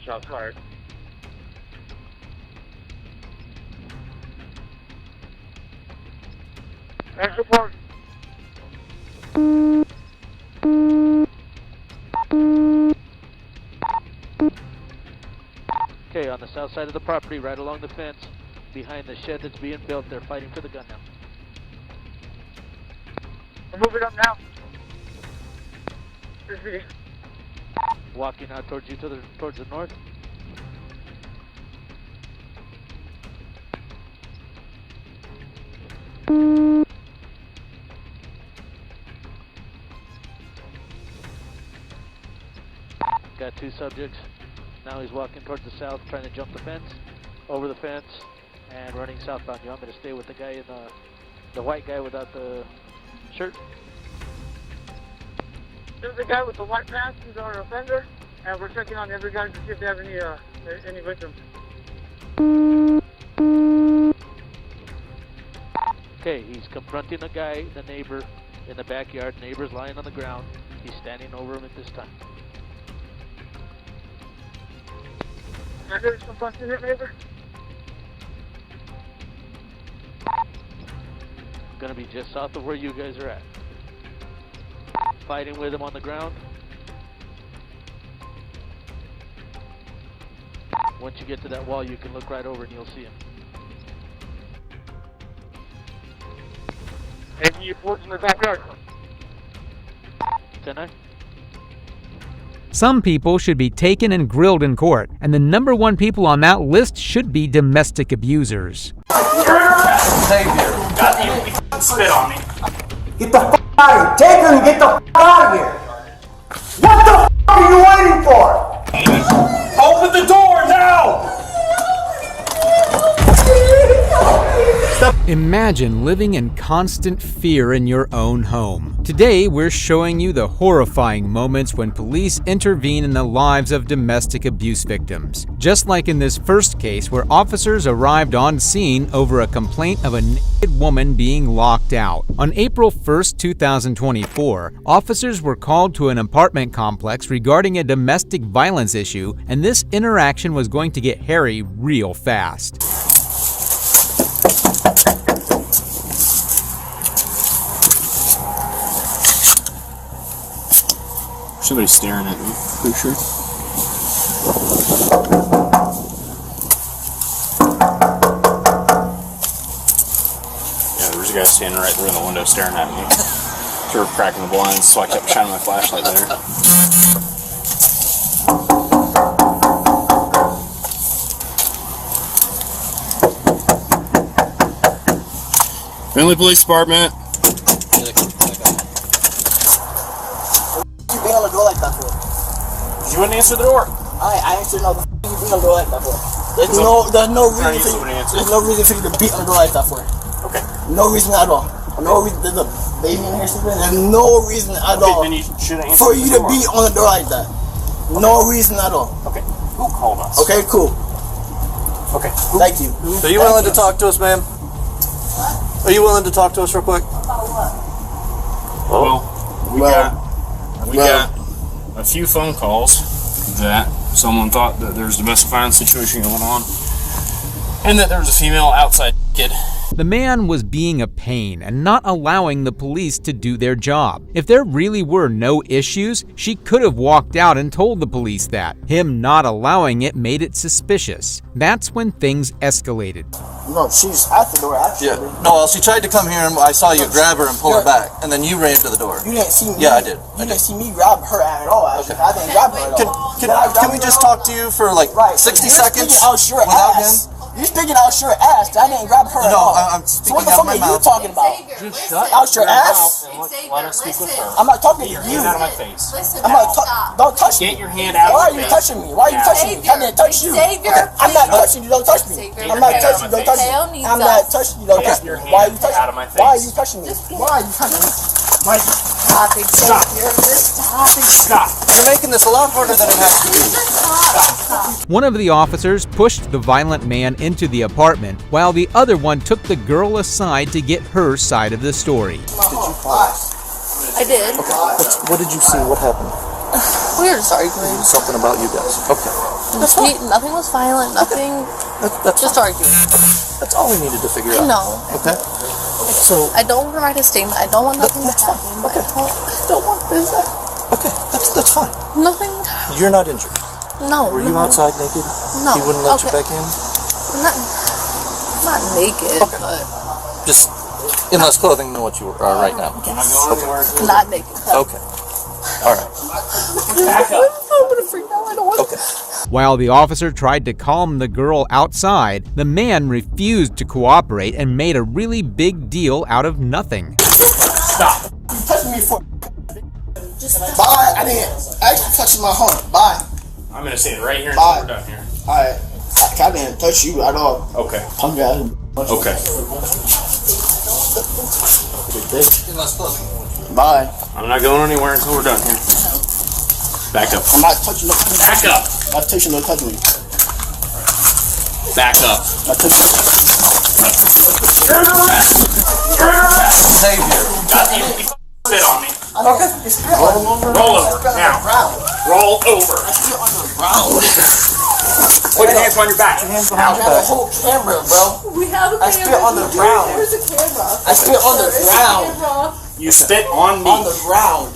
M: Shots fired. Next report.
O: Okay, on the south side of the property, right along the fence, behind the shed that's being built, they're fighting for the gun now.
M: We're moving up now.
O: Walking out towards you towards the north. Got two subjects. Now he's walking towards the south, trying to jump the fence, over the fence, and running southbound. You want me to stay with the guy in the white guy without the shirt?
M: There's a guy with the white mask who's our offender, and we're checking on every guy to see if they have any victims.
O: Okay, he's confronting the guy, the neighbor, in the backyard. Neighbor's lying on the ground. He's standing over him at this time.
M: I heard some confronting your neighbor.
O: Gonna be just south of where you guys are at. Fighting with him on the ground. Once you get to that wall, you can look right over and you'll see him.
M: Any reports in the backyard?
O: 10-9.
C: Some people should be taken and grilled in court, and the number one people on that list should be domestic abusers.
N: Xavier. Spit on me.
P: Get the f*** out of here. Take her and get the f*** out of here. What the f*** are you waiting for?
N: Open the door now!
C: Imagine living in constant fear in your own home. Today, we're showing you the horrifying moments when police intervene in the lives of domestic abuse victims. Just like in this first case where officers arrived on scene over a complaint of a naked woman being locked out. On April 1st, 2024, officers were called to an apartment complex regarding a domestic violence issue, and this interaction was going to get hairy real fast.
Q: Somebody's staring at me, pretty sure. Yeah, there was a guy standing right there in the window staring at me. They were cracking the blinds, so I kept shining my flashlight there. Family Police Department.
P: You being on the door like that for?
Q: You wouldn't answer the door.
P: I answered no. You being on the door like that for? There's no reason for you to beat on the door like that for.
Q: Okay.
P: No reason at all. No reason. There's a baby in here sleeping. There's no reason at all
Q: Then you should answer
P: for
Q: the
P: you to
Q: door.
P: beat on the door like that. No reason at all.
Q: Okay. Who called us?
P: Okay, cool.
Q: Okay.
P: Thank you.
R: Are you willing to talk to us, ma'am? Are you willing to talk to us real quick?
Q: Well, we got a few phone calls that someone thought that there's a domestic violence situation going on and that there was a female outside kid.
C: The man was being a pain and not allowing the police to do their job. If there really were no issues, she could have walked out and told the police that. Him not allowing it made it suspicious. That's when things escalated.
P: No, she's at the door actually.
R: Yeah. No, well, she tried to come here and I saw you grab her and pull her back, and then you ran to the door.
P: You didn't see me.
R: Yeah, I did.
P: You didn't see me grab her at all. Actually, I didn't grab her at all.
R: Can we just talk to you for like 60 seconds without him?
P: You're speaking out your ass. I didn't grab her at all.
R: No, I'm
P: So what
R: speaking
P: the
R: out
P: fuck
R: my
P: are you
R: mouth.
P: talking about? Out your ass?
Q: Let us speak with her.
P: I'm not talking to
Q: Get your
P: you.
Q: hand out of my face.
P: I'm not don't touch me.
Q: Get your hand out
P: Why
Q: of
P: are
Q: my
P: you
Q: face.
P: touching me? Why are you touching me? I didn't touch you. I'm not touching you. Don't touch me. I'm not touching you. Don't touch me. I'm not touching you. Don't touch me. Why are you touching me? Why are you touching me? Why are you touching me?
K: Stop, Xavier. Just stop.
R: You're making this a lot harder than it has to be.
C: One of the officers pushed the violent man into the apartment, while the other one took the girl aside to get her side of the story.
K: I did.
R: Okay. What did you see? What happened?
K: We were just arguing.
R: Something about you guys. Okay.
K: Nothing was violent. Nothing.
R: That's
K: Just arguing.
R: That's all we needed to figure out.
K: No.
R: Okay. So
K: I don't want to write a statement. I don't want nothing to happen.
R: Okay.
K: I don't want this.
R: Okay, that's fine.
K: Nothing.
R: You're not injured.
K: No.
R: Were you outside naked?
K: No.
R: He wouldn't let you
K: Okay.
R: back in?
K: Not naked,
R: Okay.
K: but
R: Just in less clothing than what you are right now.
K: yes. Not naked.
R: Okay. All right.
K: I'm gonna freak out. I don't want.
R: Okay.
C: While the officer tried to calm the girl outside, the man refused to cooperate and made a really big deal out of nothing.
P: Stop. You touching me for? Bye. I didn't. I actually touched my home. Bye.
Q: I'm gonna stand right here until we're done here.
P: Alright. I didn't touch you at all.
Q: Okay.
P: Punk ass.
Q: Okay.
R: In less clothing.
P: Bye.
Q: I'm not going anywhere until we're done here. Back up.
P: I'm not touching no.
Q: Back up.
P: I'm not touching no. Touching me.
Q: Back up.
P: I'm not touching you.
Q: You're under arrest. You're under arrest.
R: Xavier.
Q: You spit on me.
P: Okay.
Q: Roll over. Now. Roll over. Put your hands on your back.
P: I have a whole camera, bro.
K: We have a camera.
P: I spit on the ground.
K: There's a camera.
P: I spit on the ground.
Q: You spit on me.
P: On the ground.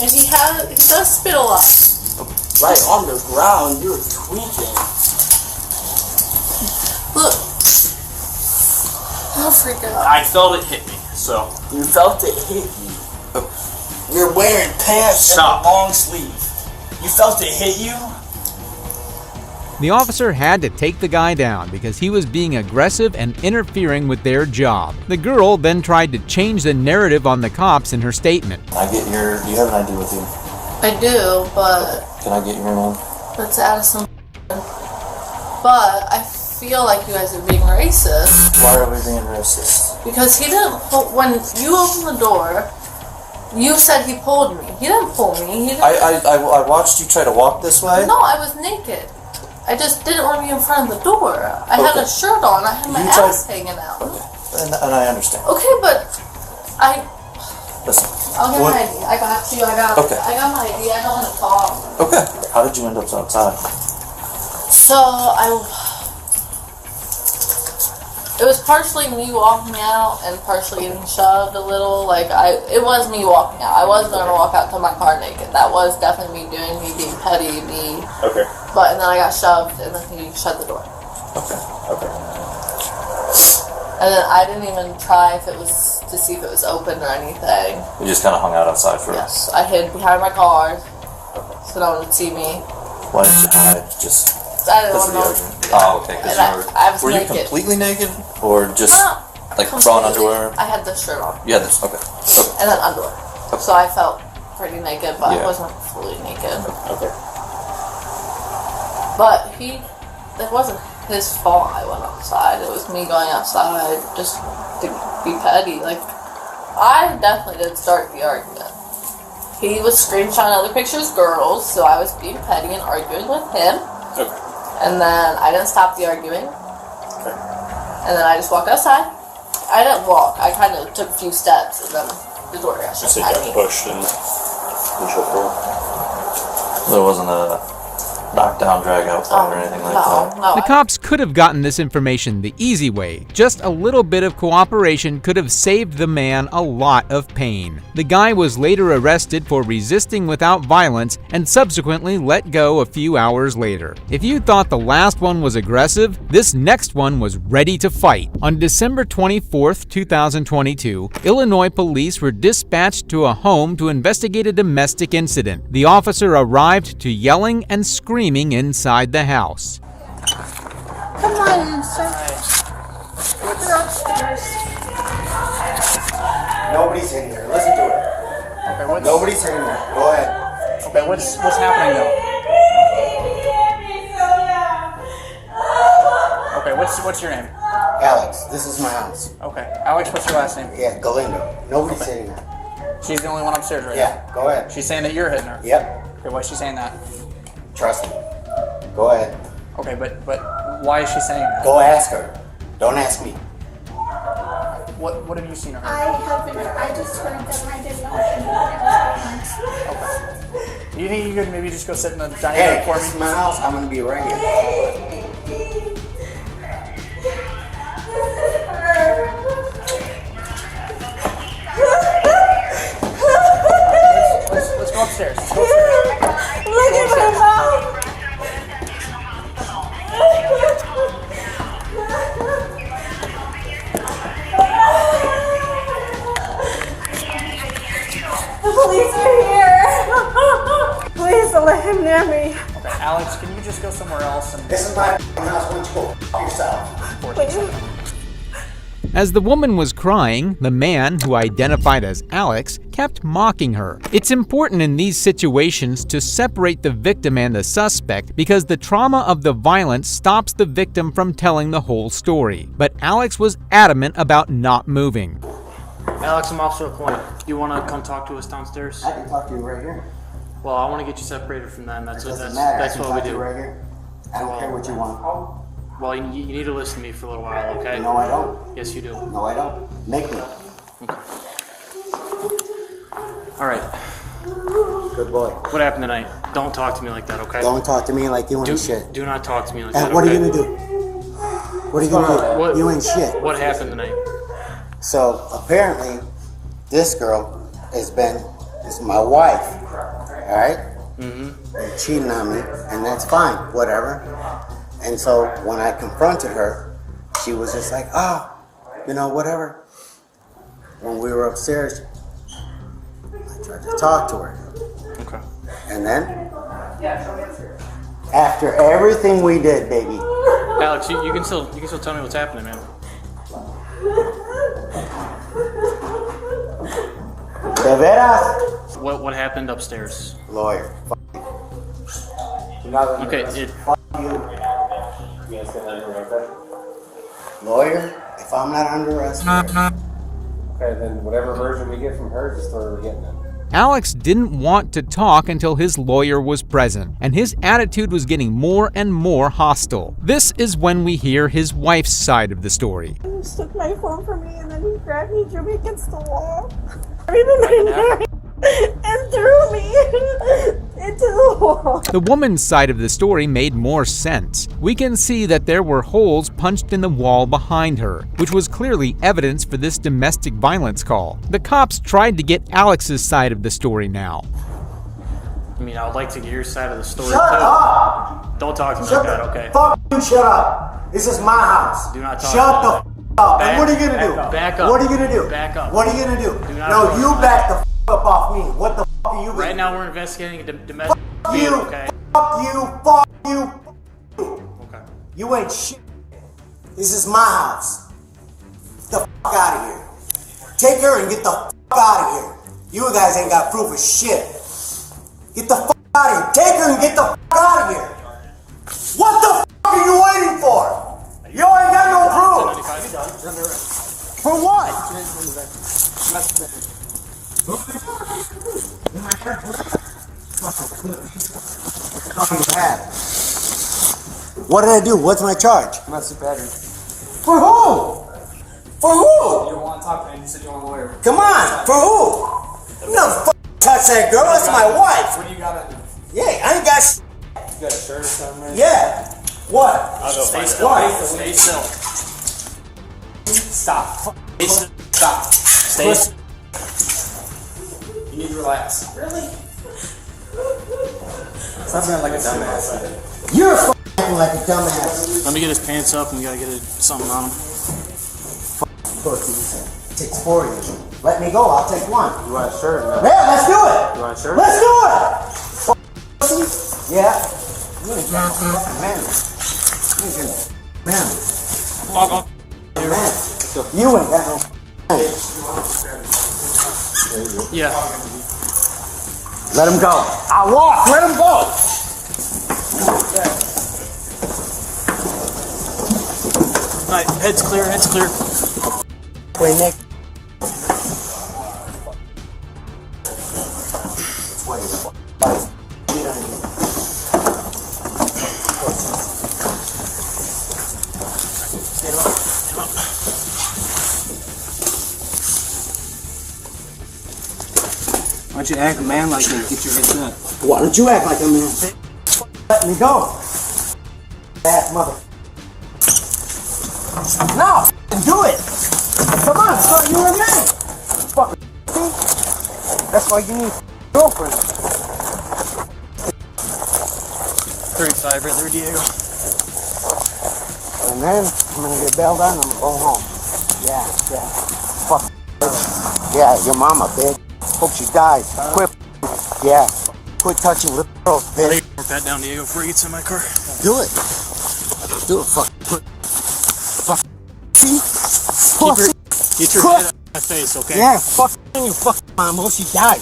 K: And he does spit a lot.
P: Right on the ground. You're tweaking.
K: Look. Don't freak out.
Q: I felt it hit me, so.
P: You felt it hit you. You're wearing pants and a long sleeve. You felt it hit you?
C: The officer had to take the guy down because he was being aggressive and interfering with their job. The girl then tried to change the narrative on the cops in her statement.
R: Do you have an ID with you?
K: I do, but
R: Can I get your name?
K: it's Addison. But I feel like you guys are being racist.
R: Why are we being racist?
K: Because he didn't pull, when you opened the door, you said he pulled me. He didn't pull me. He didn't.
R: I watched you try to walk this way.
K: No, I was naked. I just didn't want to be in front of the door. I had a shirt on. I had my
R: You
K: ass hanging out.
R: And I understand.
K: Okay, but
R: Listen.
K: I'll get my ID. I got you. I got my ID. I don't want to talk.
R: Okay. How did you end up outside?
K: So it was partially me walking out and partially getting shoved a little. It was me walking out. I was going to walk out to my car naked. That was definitely me being petty, me.
Q: Okay.
K: But and then I got shoved and then he shut the door.
R: Okay.
K: And then I didn't even try to see if it was open or anything.
R: You just kind of hung out outside for
K: Yes, I hid behind my car so no one would see me.
R: Why did you hide? Just
K: I didn't
R: because of the
K: want
R: argument?
K: to.
R: Oh, okay. Because
K: I was
R: were you
K: naked.
R: completely naked or just like bra and
K: Completely.
R: underwear?
K: I had the shirt on.
R: You had this. Okay.
K: And then underwear. So I felt pretty naked, but
R: Yeah.
K: I wasn't fully naked. Okay. But it wasn't his fault I went outside. It was me going outside just to be petty. I definitely did start the argument. He was screenshotting other pictures of girls, so I was being petty and arguing with him.
Q: Okay.
K: And then I didn't stop the arguing.
Q: Okay.
K: And then I just walked outside. I didn't walk. I kind of took a few steps, and then the door got shut
Q: So you
K: behind
Q: got
K: me.
Q: pushed and shut the door.
R: There wasn't a knockdown, drag out fight or anything like that.
C: The cops could have gotten this information the easy way. Just a little bit of cooperation could have saved the man a lot of pain. The guy was later arrested for resisting without violence and subsequently let go a few hours later. If you thought the last one was aggressive, this next one was ready to fight. On December 24th, 2022, Illinois police were dispatched to a home to investigate a domestic incident. The officer arrived to yelling and screaming inside the house.
K: Come on, sir. We're upstairs.
S: Nobody's in here. Listen to her. Okay, nobody's in here. Go ahead.
E: Okay, what's happening though? Okay, what's your name?
S: Alex, this is my house.
E: Okay, Alex, what's your last name?
S: Yeah, Galindo. Nobody's in here.
E: She's the only one upstairs right now?
S: Yeah, go ahead.
E: She's saying that you're hitting her?
S: Yep.
E: Okay, why is she saying that?
S: Trust me. Go ahead.
E: Okay, but why is she saying that?
S: Go ask her. Don't ask me.
E: What have you seen of her?
K: I just heard them. I didn't know anything else.
E: Do you think you could maybe just go sit in the dining
S: Hey,
E: room for
S: this is
E: me?
S: my house. I'm gonna be right here.
E: Let's go upstairs. Let's go upstairs.
K: Look at my mouth. The police are here. Please don't let him near me.
E: Okay, Alex, can you just go somewhere else? And
S: This is my house. Why don't you go f yourself?
K: Please.
C: As the woman was crying, the man, who identified as Alex, kept mocking her. It's important in these situations to separate the victim and the suspect because the trauma of the violence stops the victim from telling the whole story. But Alex was adamant about not moving.
E: Alex, I'm Officer LaPointe. You want to come talk to us downstairs?
S: I can talk to you right here.
E: Well, I want to get you separated from them. That's
S: It doesn't
E: that's,
S: matter.
E: that's
S: I can
E: what we
S: talk to
E: do.
S: you right here. I don't care what you want.
E: Well, you need to listen to me for a little while, okay?
S: No, I don't.
E: Yes, you do.
S: No, I don't. Make me.
E: All right.
S: Good boy.
E: What happened tonight? Don't talk to me like that, okay?
S: Don't talk to me like you ain't shit.
E: Do not talk to me like
S: And
E: that,
S: what
E: okay?
S: are you gonna do? What are you gonna do? You ain't shit.
E: What happened tonight?
S: So apparently, this girl is my wife. All right? Mm-hmm. Cheating on me, and that's fine. Whatever. And so when I confronted her, she was just like, whatever. When we were upstairs, I Tried to talk to her.
Q: Okay.
S: And then, after everything we did, baby.
Q: Alex, you can still tell me what's happening, man.
S: De veras?
Q: What happened upstairs?
S: Lawyer.
Q: Okay.
S: Lawyer, if I'm not under arrest.
T: Okay, then whatever version we get from her, just throw her getting it.
C: Alex didn't want to talk until his lawyer was present, and his attitude was getting more and more hostile. This is when we hear his wife's side of the story.
P: He just took my phone from me and then he grabbed me, drew me against the wall, and threw me into the wall.
C: The woman's side of the story made more sense. We can see that there were holes punched in the wall behind her, which was clearly evidence for this domestic violence call. The cops tried to get Alex's side of the story now.
Q: I mean, I would like to get your side of the story
S: Shut
Q: too.
S: up!
Q: Don't talk to me
S: Shut
Q: like that,
S: the
Q: okay?
S: fuck you, shut up! This is my house.
Q: Do not talk
S: Shut
Q: to
S: the
Q: me.
S: f up. And what are you gonna do?
Q: Back up.
S: What are you gonna do?
Q: Back up.
S: What are you gonna do?
Q: Do not
S: No,
Q: talk
S: you
Q: to me.
S: back the f up off me. What the f are you gonna
Q: Right
S: do?
Q: now, we're investigating a domestic
S: Fuck
Q: beat,
S: you.
Q: okay?
S: Fuck you. Fuck you. Fuck you.
Q: Okay.
S: You ain't shit. This is my house. Get the f out of here. Take her and get the f out of here. You guys ain't got proof of shit. Get the f out of here. Take her and get the f out of here. What the f are you waiting for? You ain't got no proof. For what? What did I do? What's my charge?
T: Domestic battery.
S: For who? For who?
T: You don't want to talk to him. You said you want a lawyer.
S: Come on, for who? No, touch that girl. That's my wife.
T: What do you got?
S: Yeah, I ain't got shit.
T: You got a shirt or something? Right?
S: Yeah. What?
Q: I'll go
T: Stay
Q: find
T: still.
S: What?
T: Stay still. Stop. Stay still. Stop. Stay still. You need to relax.
S: Really?
T: Stop being like a dumbass.
S: You're acting like a dumbass.
Q: Let me get his pants up, and we gotta get something on him.
S: Pussy. Takes 4 of you. Let me go. I'll take one.
T: You want a shirt? No.
S: Yeah, let's do it.
T: You want a shirt?
S: Let's do it. Pussy. Yeah. You ain't got no fucking man. You ain't got no man. Man. You ain't got no man.
Q: Yeah.
S: Let him go. I'll walk. Let him go.
Q: All right, head's clear, head's clear.
S: Wait, Nick.
T: Why don't you act a man like that? Get your head set.
S: Why don't you act like a man? Let me go. That mother. No, do it. Come on, son, you're a man. Fucking. That's why you need a girlfriend.
Q: 35 right there, Diego.
S: And then I'm gonna get bailed out and I'm gonna go home. Yeah. Fuck. Yeah, your mama, bitch. Hope she dies. Quit. Yeah. Quit touching little girls, bitch.
Q: Mark that down, Diego, before he gets in my car.
S: Do it. Do it, fuck. Fuck. See?
Q: Get your head out of my face, okay?
S: Yeah, fuck you, fuck mom. Hope she died.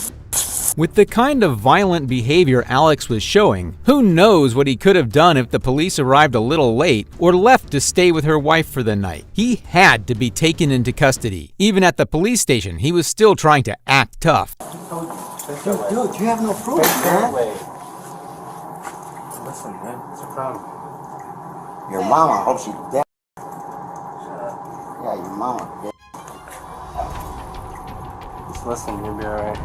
C: With the kind of violent behavior Alex was showing, who knows what he could have done if the police arrived a little late or left to stay with her wife for the night. He had to be taken into custody. Even at the police station, he was still trying to act tough.
S: Dude, you have no proof, man.
T: Listen, man. What's the problem?
S: Your mama, hope she dead. Yeah, your mama dead.
T: Just listen, you'll be alright.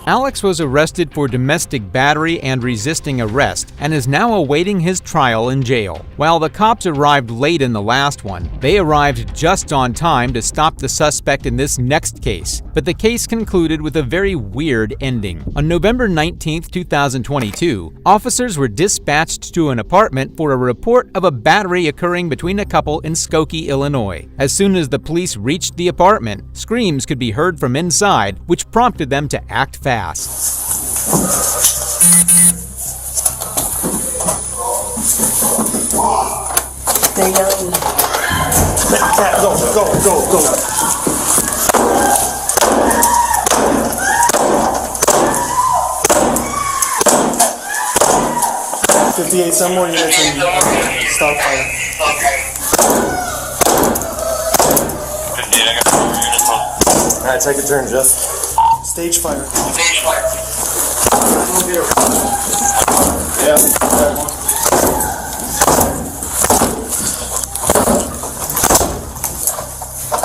C: Alex was arrested for domestic battery and resisting arrest, and is now awaiting his trial in jail. While the cops arrived late in the last one, they arrived just on time to stop the suspect in this next case. But the case concluded with a very weird ending. On November 19, 2022, officers were dispatched to an apartment for a report of a battery occurring between a couple in Skokie, Illinois. As soon as the police reached the apartment, screams could be heard from inside, which prompted them to act fast.
P: They're yelling. Go. 58, some more units and stop fire.
M: 58, I got 4 units on.
P: Alright, take a turn, Jeff. Stage fire. Yeah.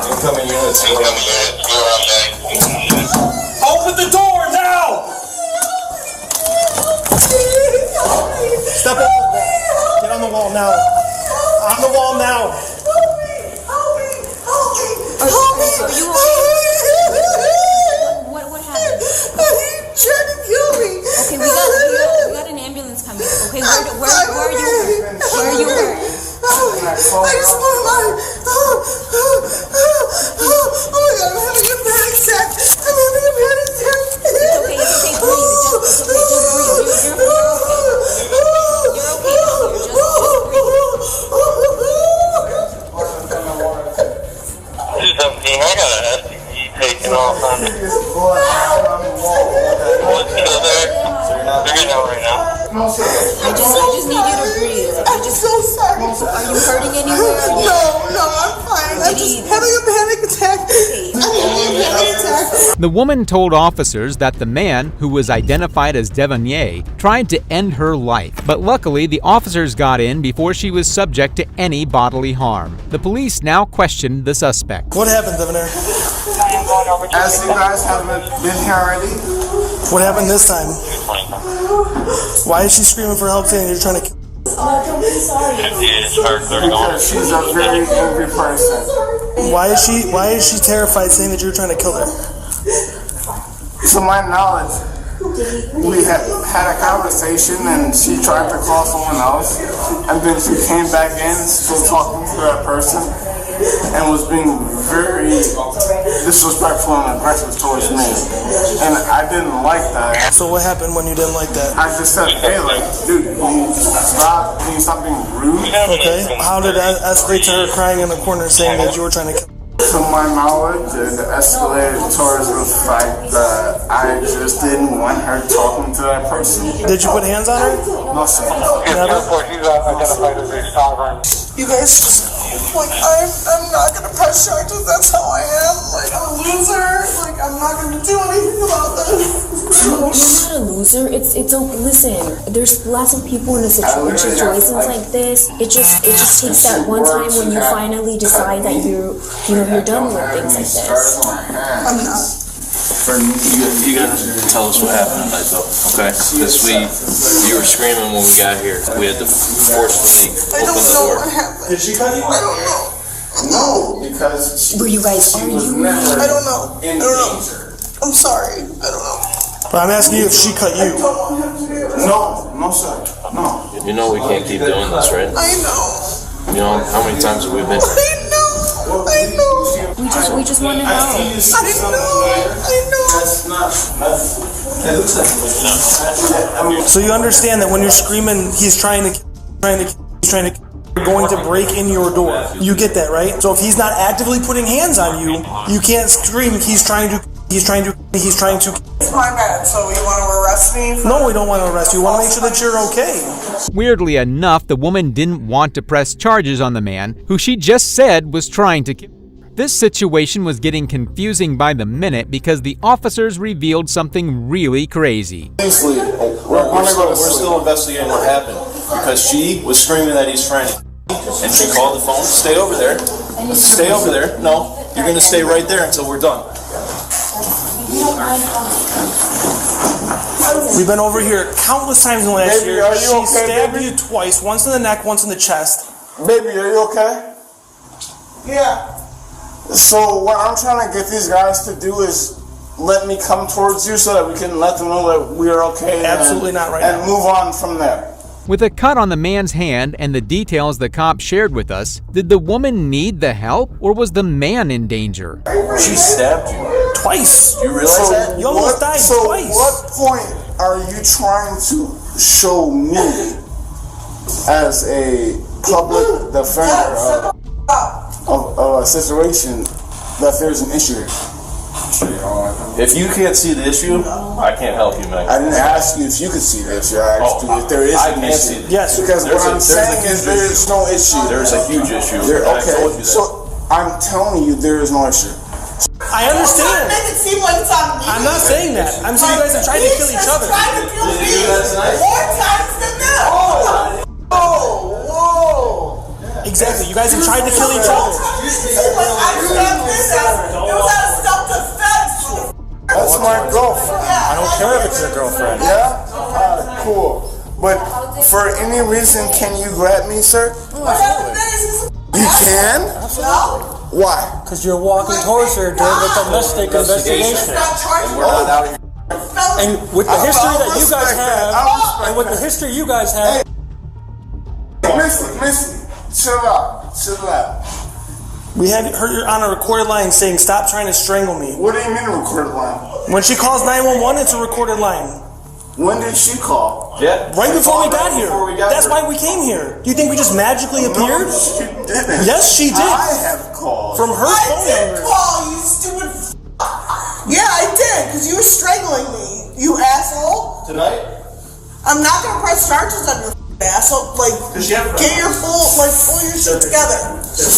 P: Incoming units.
N: Open the door now!
P: Step over the wall. Get on the wall now. On the wall now.
U: Are you okay? What happened?
P: He's trying to kill me.
U: Okay, we got an ambulance coming. Okay, where are you hurt? Where are you hurt?
P: I just put my... Oh my God, I'm having a panic attack. I'm having a panic attack.
U: It's okay, breathe. Just breathe. You're okay. You're okay.
M: 217, I got a STD taken off on it. What's still there? They're getting out right now.
U: I just need you to breathe.
P: I'm so sorry.
U: Are you hurting anywhere?
P: No, I'm fine. I'm just having a panic attack. I'm having a panic attack.
C: The woman told officers that the man, who was identified as Devonier, tried to end her life, but luckily the officers got in before she was subject to any bodily harm. The police now questioned the suspect.
P: What happened, Governor?
V: As you guys haven't been here already.
P: What happened this time? Why is she screaming for help saying you're trying to kill her?
V: Because she's a very angry person.
P: Why is she terrified saying that you're trying to kill her?
V: To my knowledge, we had a conversation and she tried to call someone else, and then she came back in still talking to that person and was being very disrespectful and aggressive towards me, and I didn't like that.
P: So what happened when you didn't like that?
V: I just said, hey, like, dude, can you stop being rude?
P: Okay, how did that escalate to her crying in the corner saying that you were trying to kill her?
V: To my knowledge, it escalated towards the fact that I just didn't want her talking to that person.
P: Did you put hands on her?
V: No, sir.
P: Never?
V: He's identified as a sovereign.
P: You guys just, like, I'm not gonna press charges, that's how I am. Like, I'm a loser, like, I'm not gonna do anything about this.
U: No, you're not a loser. It's listen, there's lots of people in a situations like this. It just takes that one time when you finally decide that you're done with things like this.
P: I'm not.
Q: You gotta tell us what happened tonight, though, okay? Because you were screaming when we got here. We had to forcefully open the door.
P: What happened?
V: Did she cut you? I don't know. No, because
U: were you guys arguing?
P: I don't know. I'm sorry. I don't know. But I'm asking you if she cut you.
V: No, sir. No.
Q: You know we can't keep doing this, right?
P: I know.
Q: You know how many times have we been?
P: I know.
U: We just want to know.
P: I know. So you understand that when you're screaming, he's trying to going to break in your door. You get that, right? So if he's not actively putting hands on you, you can't scream. He's trying to. It's my bad. So you want to arrest me? No, we don't want to arrest you. We want to make sure that you're okay.
C: Weirdly enough, the woman didn't want to press charges on the man, who she just said was trying to kill. This situation was getting confusing by the minute because the officers revealed something really crazy.
Q: Seriously, we're still investigating what happened because she was screaming that he's trying to and she called the phone. Stay over there. Stay over there. No, you're going to stay right there until we're done.
U: You don't mind.
P: We've been over here countless times in the last
V: Baby,
P: year.
V: are you
P: She
V: okay,
P: stabbed
V: baby?
P: you twice, once in the neck, once in the chest.
V: Baby, are you okay? Yeah. So what I'm trying to get these guys to do is let me come towards you so that we can let them know that we are okay.
P: Absolutely not right now.
V: And move on from there.
C: With a cut on the man's hand and the details the cop shared with us, did the woman need the help or was the man in danger?
V: She stabbed you
P: twice.
V: You realize
P: that? You almost died twice.
V: What point are you trying to show me as a public defender of a situation that there's an issue here?
A: If you can't see the issue, I can't help you, man.
V: I didn't ask you if you could see the issue. I asked you if there is an issue.
A: See
V: yes, because what I'm saying is there is no issue.
A: There's a huge issue.
V: Okay, so I'm telling you there is no issue.
P: I understand.
V: Make it seem like it's on me.
P: I'm not saying that. I'm saying you guys have tried to kill each other.
V: Tried to kill me more times than that. Whoa.
P: Exactly. You guys have tried to kill each other.
V: That's my girlfriend.
P: I don't care if it's your girlfriend.
V: Yeah? Alright, cool. But for any reason, can you grab me, sir? You can? Why?
P: Because you're walking towards her during the domestic investigation. And with the history that you guys have, and with the history you guys have.
V: Missy, chill out.
P: We have her on a recorded line saying, "Stop trying to strangle me."
V: What do you mean a recorded line?
P: When she calls 911, it's a recorded line.
V: When did she call?
A: Yeah.
P: Right before we got here. That's why we came here. Do you think we just magically appeared?
V: No, she didn't.
P: Yes, she did.
V: I have called.
P: From her phone number.
D: Call, you stupid f***. Yeah, I did, because you were strangling me, you asshole.
A: Tonight?
D: I'm not going to press charges on your asshole. Like, get your pull your shit together.
P: Do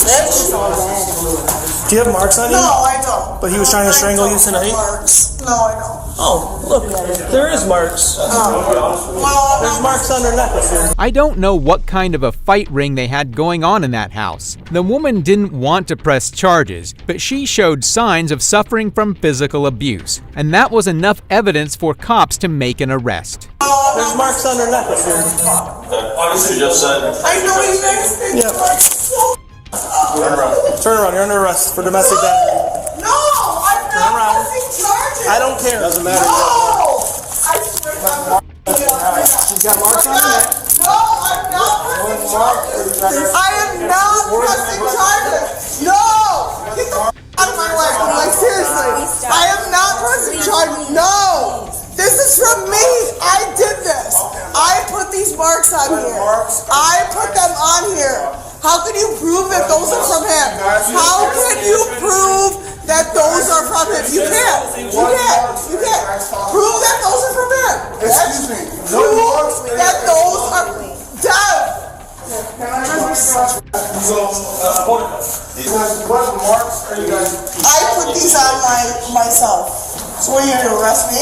P: you have marks on you?
D: No, I don't.
P: But he was trying to strangle you tonight?
D: Marks. No, I don't.
P: Oh, look, there is marks. There's marks on her necklace.
C: I don't know what kind of a fight ring they had going on in that house. The woman didn't want to press charges, but she showed signs of suffering from physical abuse, and that was enough evidence for cops to make an arrest.
P: There's marks on her necklace here.
A: You just said.
D: I know you guys think
P: Turn around. You're under arrest for domestic battery.
D: No, I'm not pressing charges.
P: I don't care.
V: Doesn't matter.
D: No! I swear to God.
V: She's got marks on her neck.
D: No, I'm not pressing charges. I am not pressing charges. No! Get the out of my way. Like, seriously. I am not pressing charges. No! This is from me. I did this. I put these marks on here. I put them on here. How can you prove that those are from him? How can you prove that those are from him? You can't. You can't. Prove that those are from him.
V: Excuse me.
D: Prove that those are done.
V: What marks are you guys?
D: I put these on myself. So what are you gonna arrest me?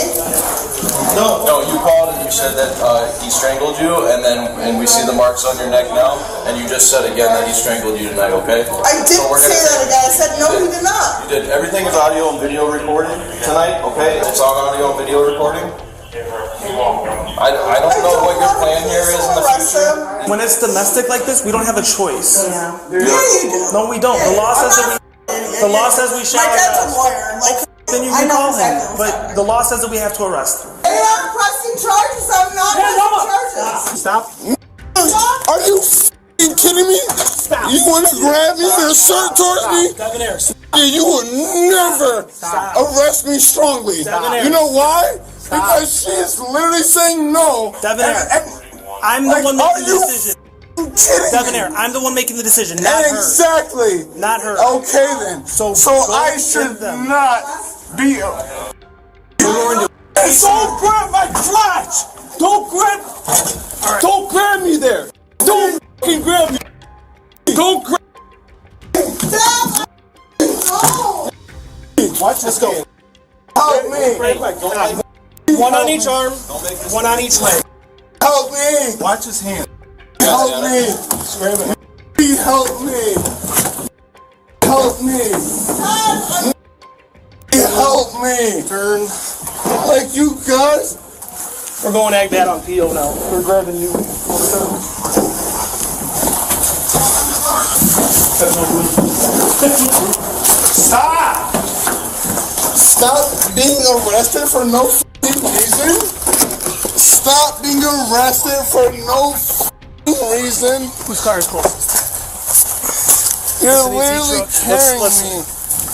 A: No, you called and you said that he strangled you, and we see the marks on your neck now, and you just said again that he strangled you tonight, okay?
D: I didn't say that again. I said no, he did not.
A: You did. Everything is audio and video recording tonight, okay? It's on audio and video recording. I don't know what your plan here is in the future.
P: When it's domestic like this, we don't have a choice.
D: Yeah, you do.
P: No, we don't. The law says we shall
D: My dad's a
P: arrest.
D: lawyer. Like,
P: Then you can call him. But the law says that we have to arrest.
D: Hey, I'm pressing charges. I'm not pressing charges.
P: Stop.
V: Are you f***ing kidding me? You want to grab me and assert towards me? You will never arrest me strongly. You know why? Because she is literally saying no.
P: I'm the one making the decision. Devonair, I'm the one making the decision, not her.
V: Exactly.
P: Not her.
V: Okay then. So I should not be. Don't grab my crotch. Don't grab me there. Don't fucking grab me. Don't grab. Watch this go. Help me.
P: One on each arm, one on each leg.
V: Help me. Watch his hand. Help me. Help me. Help me. Help me. Turn. Like you guys
P: We're going ag that on PO now. We're grabbing you.
F: Stop! Stop being arrested for no f***ing reason. Stop being arrested for no f***ing reason.
P: Whose car is closest?
F: You're literally carrying me.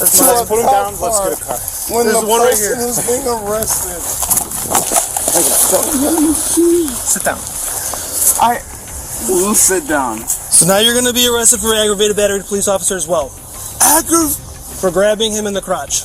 P: Let's put him down. Let's get a car.
F: When
P: There's
F: the
P: one right
F: person
P: here.
F: is being arrested.
P: Sit down.
F: I will sit down.
P: So now you're going to be arrested for aggravated battery to police officer as well. For grabbing him in the crotch.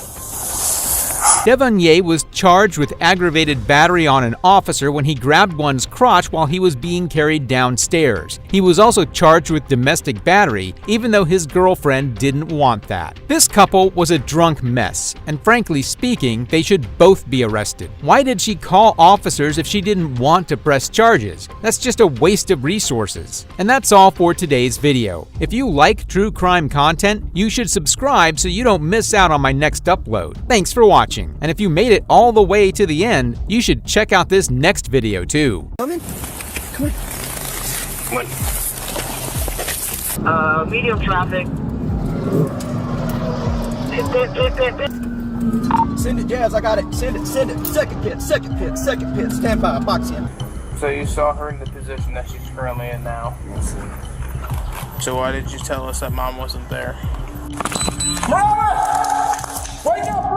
C: Devonier was charged with aggravated battery on an officer when he grabbed one's crotch while he was being carried downstairs. He was also charged with domestic battery, even though his girlfriend didn't want that. This couple was a drunk mess, and frankly speaking, they should both be arrested. Why did she call officers if she didn't want to press charges? That's just a waste of resources. And that's all for today's video. If you like true crime content, you should subscribe so you don't miss out on my next upload. Thanks for watching. And if you made it all the way to the end, you should check out this next video too.
P: Come in. Come in. Come on.
G: Medium traffic.
I: Send it, Jazz. I got it. Send it. Send it. Second pit. Second pit. Second pit. Stand by. Box in.
V: So you saw her in the position that she's currently in now. So why did you tell us that mom wasn't there?
N: Mama! Wake up!